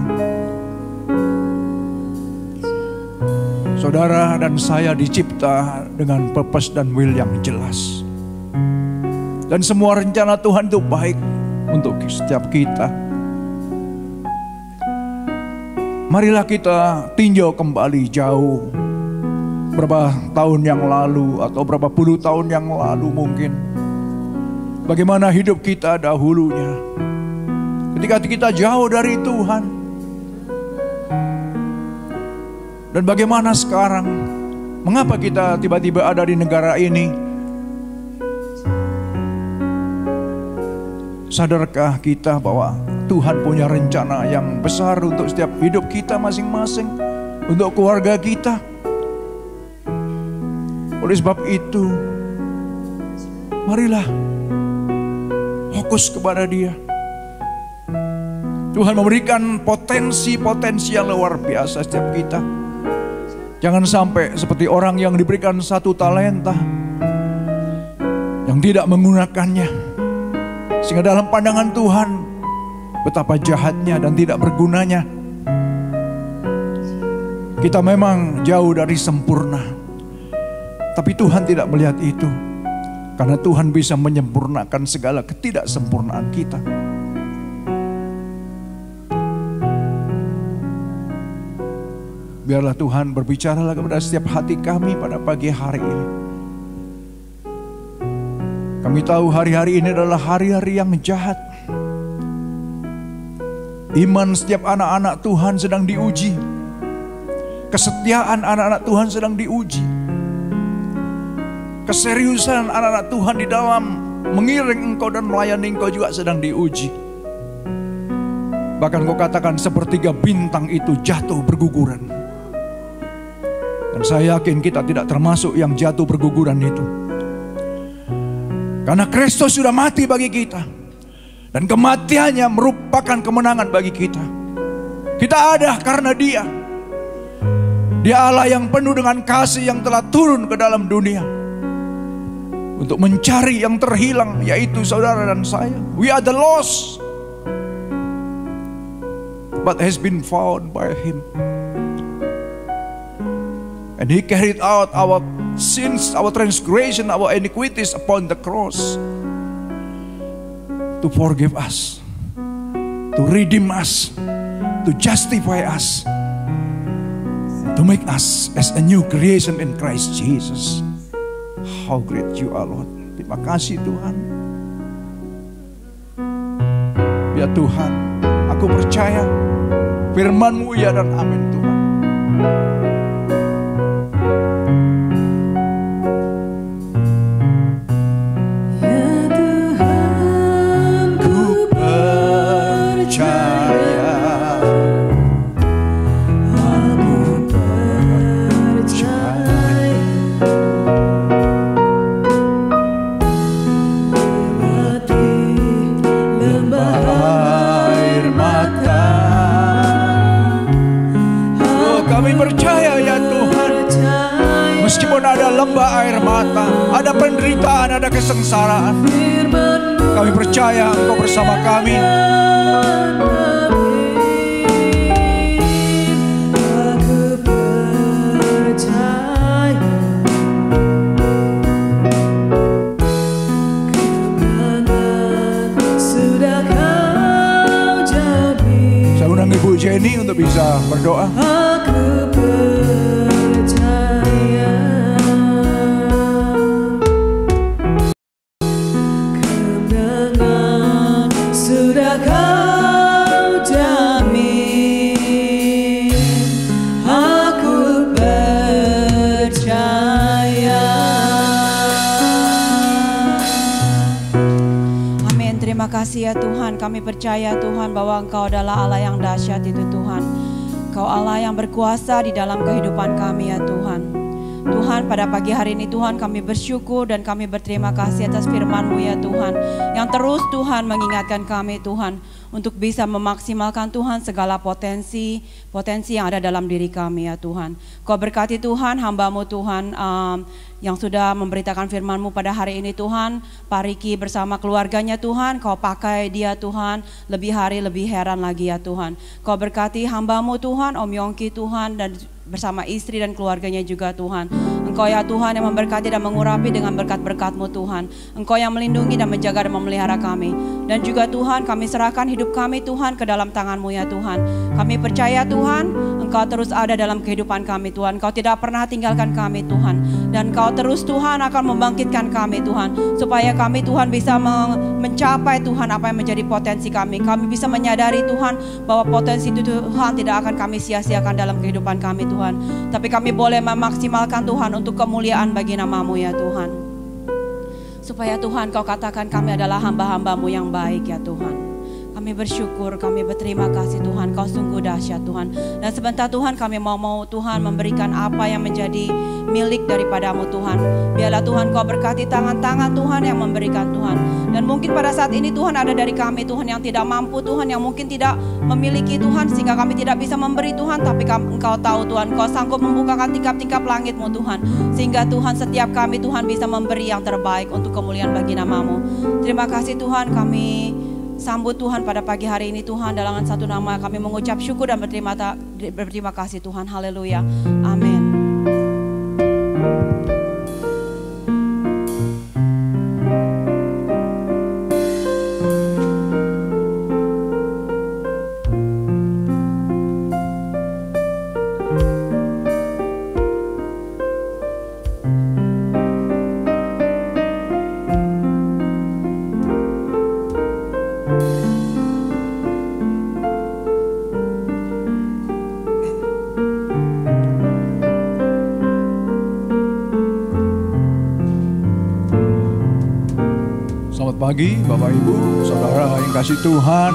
Saudara dan saya dicipta dengan purpose dan will yang jelas. Dan semua rencana Tuhan itu baik untuk setiap kita. Marilah kita tinjau kembali jauh. Berapa tahun yang lalu atau berapa puluh tahun yang lalu mungkin. Bagaimana hidup kita dahulunya. Ketika kita jauh dari Tuhan. Dan bagaimana sekarang. Mengapa kita tiba-tiba ada di negara ini. Sadarkah kita bahwa Tuhan punya rencana yang besar untuk setiap hidup kita masing-masing. Untuk keluarga kita. Oleh sebab itu, marilah fokus kepada Dia. Tuhan memberikan potensi-potensi yang luar biasa setiap kita. Jangan sampai seperti orang yang diberikan 1 talenta yang tidak menggunakannya. Sehingga dalam pandangan Tuhan betapa jahatnya dan tidak bergunanya. Kita memang jauh dari sempurna. Tapi Tuhan tidak melihat itu. Karena Tuhan bisa menyempurnakan segala ketidaksempurnaan kita. Biarlah Tuhan berbicara kepada setiap hati kami pada pagi hari ini. Kami tahu hari-hari ini adalah hari-hari yang jahat. Iman setiap anak-anak Tuhan sedang diuji. Kesetiaan anak-anak Tuhan sedang diuji. Keseriusan anak-anak Tuhan di dalam mengiring Engkau dan melayani Engkau juga sedang diuji. Bahkan Kau katakan sepertiga bintang itu jatuh berguguran. Dan saya yakin kita tidak termasuk yang jatuh berguguran itu. Karena Kristus sudah mati bagi kita. Dan kematiannya merupakan kemenangan bagi kita. Kita ada karena Dia. Dia Allah yang penuh dengan kasih yang telah turun ke dalam dunia. Untuk mencari yang terhilang, yaitu saudara dan saya. We are the lost, but has been found by Him. And He carried out our sins, our transgression, our iniquities upon the cross. To forgive us, to redeem us, to justify us, to make us as a new creation in Christ Jesus. How great you are, Lord. Terima kasih Tuhan. Ya Tuhan, aku percaya firman-Mu ya dan amin Tuhan. menambah air mata, ada penderitaan, ada kesengsaraan. Kami percaya Engkau bersama kami. Saya undang Ibu Jenny untuk bisa berdoa. Aku percaya kemenangan sudah kau jamin. Aku percaya. Amin. Terima kasih ya Tuhan. Kami percaya Tuhan bahwa Engkau adalah Allah yang dahsyat itu Tuhan. Engkau Allah yang berkuasa di dalam kehidupan kami ya Tuhan. Tuhan, pada pagi hari ini Tuhan kami bersyukur dan kami berterima kasih atas firman-Mu ya Tuhan. Yang terus Tuhan mengingatkan kami Tuhan untuk bisa memaksimalkan Tuhan segala potensi yang ada dalam diri kami ya Tuhan. Kau berkati Tuhan hamba-Mu Tuhan yang sudah memberitakan firman-Mu pada hari ini Tuhan. Pak Riki bersama keluarganya Tuhan, Kau pakai dia Tuhan lebih hari lebih heran lagi ya Tuhan. Kau berkati hamba-Mu Tuhan, Om Yongki Tuhan dan bersama istri dan keluarganya juga Tuhan. Engkau ya Tuhan yang memberkati dan mengurapi dengan berkat-berkat-Mu Tuhan. Engkau yang melindungi dan menjaga dan memelihara kami. Dan juga Tuhan kami serahkan hidup kami Tuhan ke dalam tangan-Mu ya Tuhan. Kami percaya Tuhan Engkau terus ada dalam kehidupan kami Tuhan. Engkau tidak pernah tinggalkan kami Tuhan. Dan Engkau terus Tuhan akan membangkitkan kami Tuhan. Supaya kami Tuhan bisa mencapai Tuhan apa yang menjadi potensi kami. Kami bisa menyadari Tuhan bahwa potensi itu Tuhan tidak akan kami sia-siakan dalam kehidupan kami Tuhan. Tapi kami boleh memaksimalkan Tuhan untuk kemuliaan bagi nama-Mu ya Tuhan. Supaya Tuhan Kau katakan kami adalah hamba-hamba-Mu yang baik ya Tuhan. Kami bersyukur, kami berterima kasih Tuhan, Kau sungguh dahsyat Tuhan. Dan sebentar Tuhan kami mau Tuhan memberikan apa yang menjadi milik daripada-Mu Tuhan. Biarlah Tuhan Kau berkati tangan-tangan Tuhan yang memberikan Tuhan. Dan mungkin pada saat ini Tuhan ada dari kami Tuhan yang tidak mampu Tuhan, yang mungkin tidak memiliki Tuhan sehingga kami tidak bisa memberi Tuhan. Tapi Engkau tahu Tuhan, Kau sanggup membukakan tingkap-tingkap langit-Mu Tuhan. Sehingga Tuhan setiap kami Tuhan bisa memberi yang terbaik untuk kemuliaan bagi nama-Mu. Terima kasih Tuhan, kami sambut Tuhan pada pagi hari ini Tuhan. Dalam satu nama kami mengucap syukur dan berterima kasih Tuhan. Haleluya. Amin. Pagi Bapak Ibu, Saudara yang kasih Tuhan.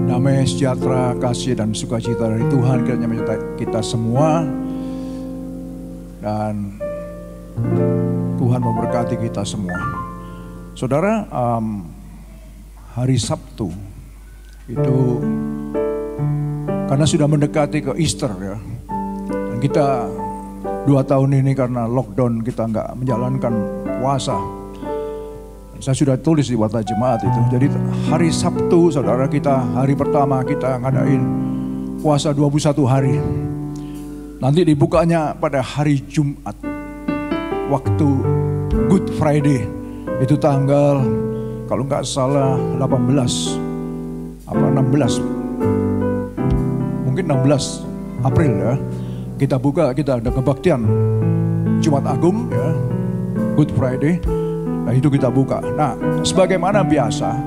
Damai sejahtera, kasih dan sukacita dari Tuhan kiranya menyertai kita semua. Dan Tuhan memberkati kita semua. Saudara, hari Sabtu itu karena sudah mendekati ke Easter ya. Dan kita 2 tahun ini karena lockdown kita nggak menjalankan puasa. Saya sudah tulis di Warta Jemaat itu. Jadi hari Sabtu saudara kita, hari pertama kita ngadain puasa 21 hari. Nanti dibukanya pada hari Jumat. Waktu Good Friday. Itu tanggal kalau nggak salah 16. Apa 16? Mungkin 16 April ya. Kita buka, kita ada kebaktian Jumat Agung ya, Good Friday. Nah itu kita buka. Nah sebagaimana biasa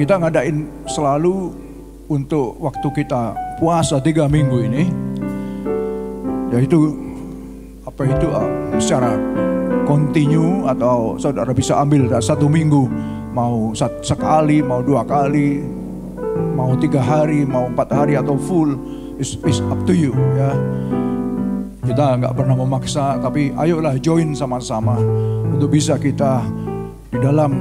kita ngadain selalu untuk waktu kita puasa 3 minggu ini, yaitu apa itu secara kontinu atau saudara bisa ambil 1 minggu, mau sekali, mau 2 kali, mau 3 hari, mau 4 hari atau full, is up to you ya. Kita nggak pernah memaksa, tapi ayolah join sama-sama untuk bisa kita di dalam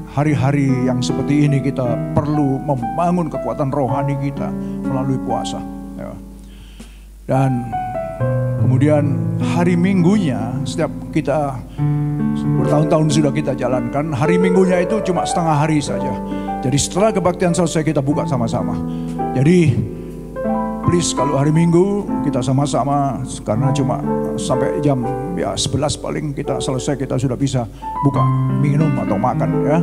hari-hari yang seperti ini kita perlu membangun kekuatan rohani kita melalui puasa. Ya. Dan kemudian hari Minggunya, setiap kita bertahun-tahun sudah kita jalankan, hari Minggunya itu cuma setengah hari saja. Jadi setelah kebaktian selesai kita buka sama-sama. Jadi please kalau hari Minggu kita sama-sama, karena cuma sampai jam 11 paling kita selesai, kita sudah bisa buka minum atau makan ya.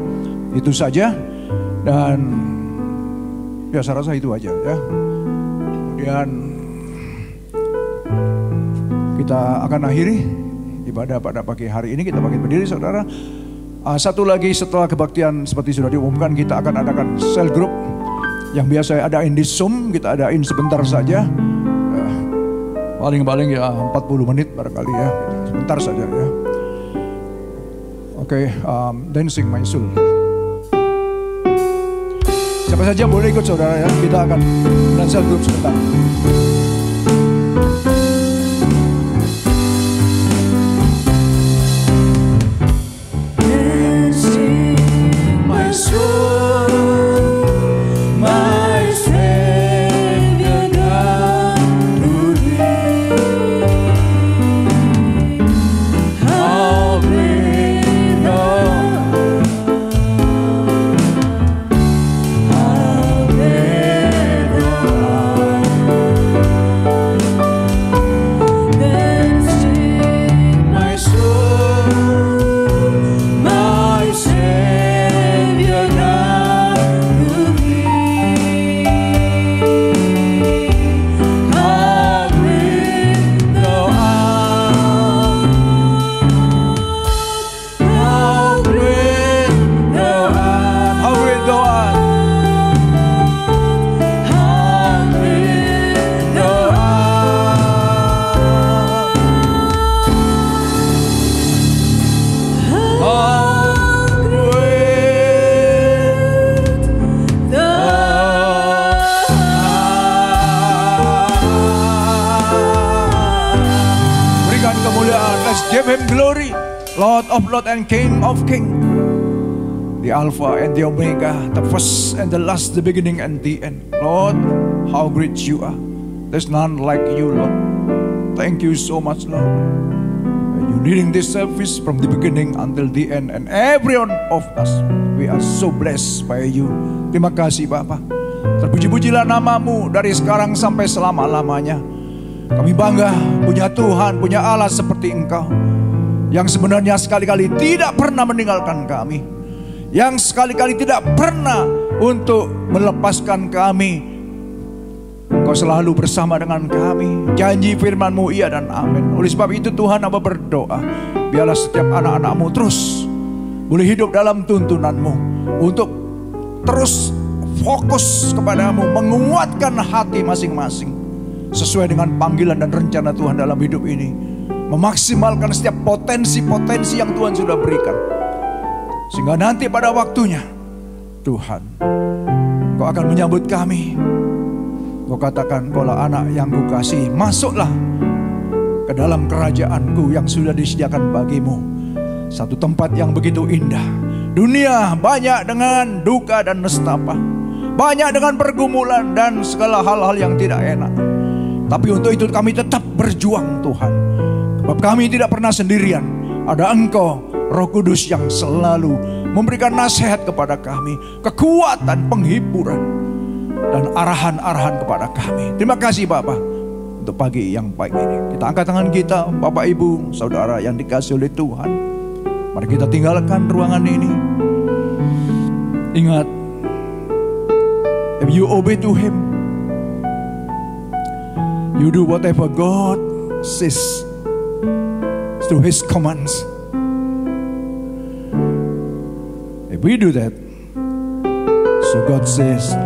Itu saja. Dan ya saya rasa itu aja ya. Kemudian kita akan akhiri ibadah pada pagi hari ini. Kita bangkit berdiri saudara. Satu lagi setelah kebaktian seperti sudah diumumkan, kita akan adakan cell group yang biasa adain di Zoom. Kita adain sebentar saja, paling-paling ya 40 menit barangkali ya, sebentar saja ya. Oke, Dancing My Soul. Siapa saja boleh ikut saudara ya, kita akan dan cell group sebentar. Give him glory, Lord of Lord and King of King, the Alpha and the Omega, the first and the last, the beginning and the end. Lord, how great you are. There's none like you, Lord. Thank you so much, Lord. You're leading this service from the beginning until the end, and every one of us, we are so blessed by you. Terima kasih Bapa. Terpuji-pujilah namamu dari sekarang sampai selama-lamanya. Kami bangga punya Tuhan, punya Allah seperti Engkau, yang sebenarnya sekali-kali tidak pernah meninggalkan kami, yang sekali-kali tidak pernah untuk melepaskan kami. Engkau selalu bersama dengan kami. Janji firman-Mu iya dan amin. Oleh sebab itu Tuhan, Hamba berdoa, biarlah setiap anak-anak-Mu terus boleh hidup dalam tuntunan-Mu, untuk terus fokus kepadamu, menguatkan hati masing-masing sesuai dengan panggilan dan rencana Tuhan dalam hidup ini, memaksimalkan setiap potensi-potensi yang Tuhan sudah berikan, sehingga nanti pada waktunya Tuhan, Kau akan menyambut kami. Kau katakan, Kaulah anak yang Kukasihi, masuklah ke dalam kerajaan-Ku yang sudah disediakan bagimu, satu tempat yang begitu indah. Dunia banyak dengan duka dan nestapa, banyak dengan pergumulan dan segala hal-hal yang tidak enak. Tapi untuk itu kami tetap berjuang Tuhan. Sebab kami tidak pernah sendirian. Ada Engkau, Roh Kudus, yang selalu memberikan nasihat kepada kami, kekuatan, penghiburan, dan arahan-arahan kepada kami. Terima kasih Bapak untuk pagi yang baik ini. Kita angkat tangan kita, Bapak Ibu, Saudara yang dikasihi oleh Tuhan. Mari kita tinggalkan ruangan ini. Ingat, if you obey to Him, you do whatever God says through His commands. If we do that, so God says,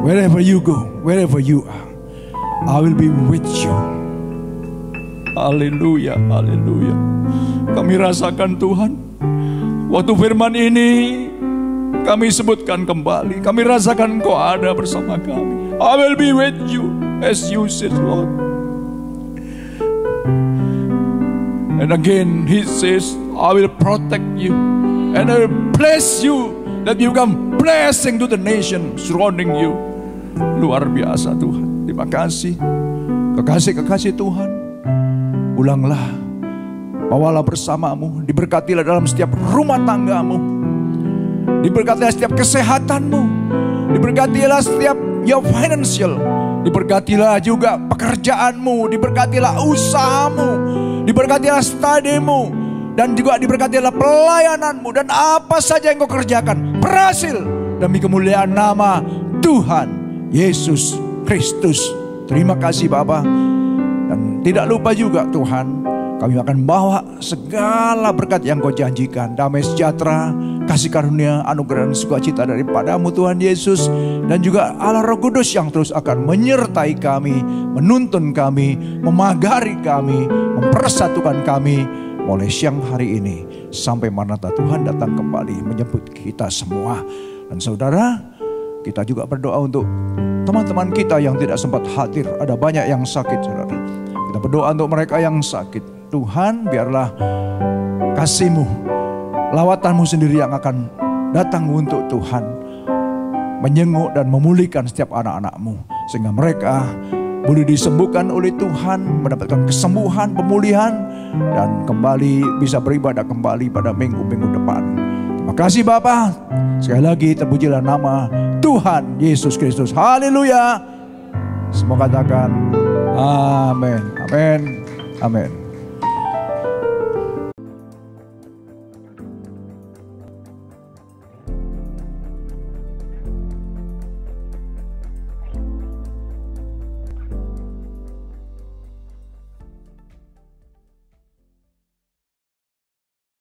wherever you go, wherever you are, I will be with you. Haleluya, haleluya. Kami rasakan Tuhan, waktu firman ini kami sebutkan kembali, kami rasakan Kau ada bersama kami. I will be with you as you said, Lord. And again He says, I will protect you and I will bless you, that you become blessing to the nation surrounding you. Luar biasa Tuhan. Terima kasih. Kekasih-kekasih Tuhan, ulanglah, bawalah bersamamu, diberkatilah dalam setiap rumah tanggamu, diberkatilah setiap kesehatanmu, diberkatilah setiap your financial, diberkatilah juga pekerjaanmu, diberkatilah usahamu, diberkatilah studimu, dan juga diberkatilah pelayananmu, dan apa saja yang kau kerjakan berhasil demi kemuliaan nama Tuhan Yesus Kristus. Terima kasih Bapa. Dan tidak lupa juga Tuhan, kami akan bawa segala berkat yang kau janjikan, damai sejahtera, kasih karunia, anugerah dan sukacita daripadamu Tuhan Yesus, dan juga Allah Roh Kudus yang terus akan menyertai kami, menuntun kami, memagari kami, mempersatukan kami mulai siang hari ini sampai Maranatha Tuhan datang kembali menjemput kita semua. Dan saudara, kita juga berdoa untuk teman-teman kita yang tidak sempat hadir. Ada banyak yang sakit, saudara. Kita berdoa untuk mereka yang sakit. Tuhan, biarlah kasih-Mu, lawatan-Mu sendiri yang akan datang untuk Tuhan menyenguk dan memulihkan setiap anak-anak-Mu, sehingga mereka boleh disembuhkan oleh Tuhan, mendapatkan kesembuhan, pemulihan, dan kembali bisa beribadah kembali pada minggu-minggu depan. Terima kasih Bapa. Sekali lagi terpujilah nama Tuhan Yesus Kristus. Haleluya. Semua katakan amin. Amin. Amin.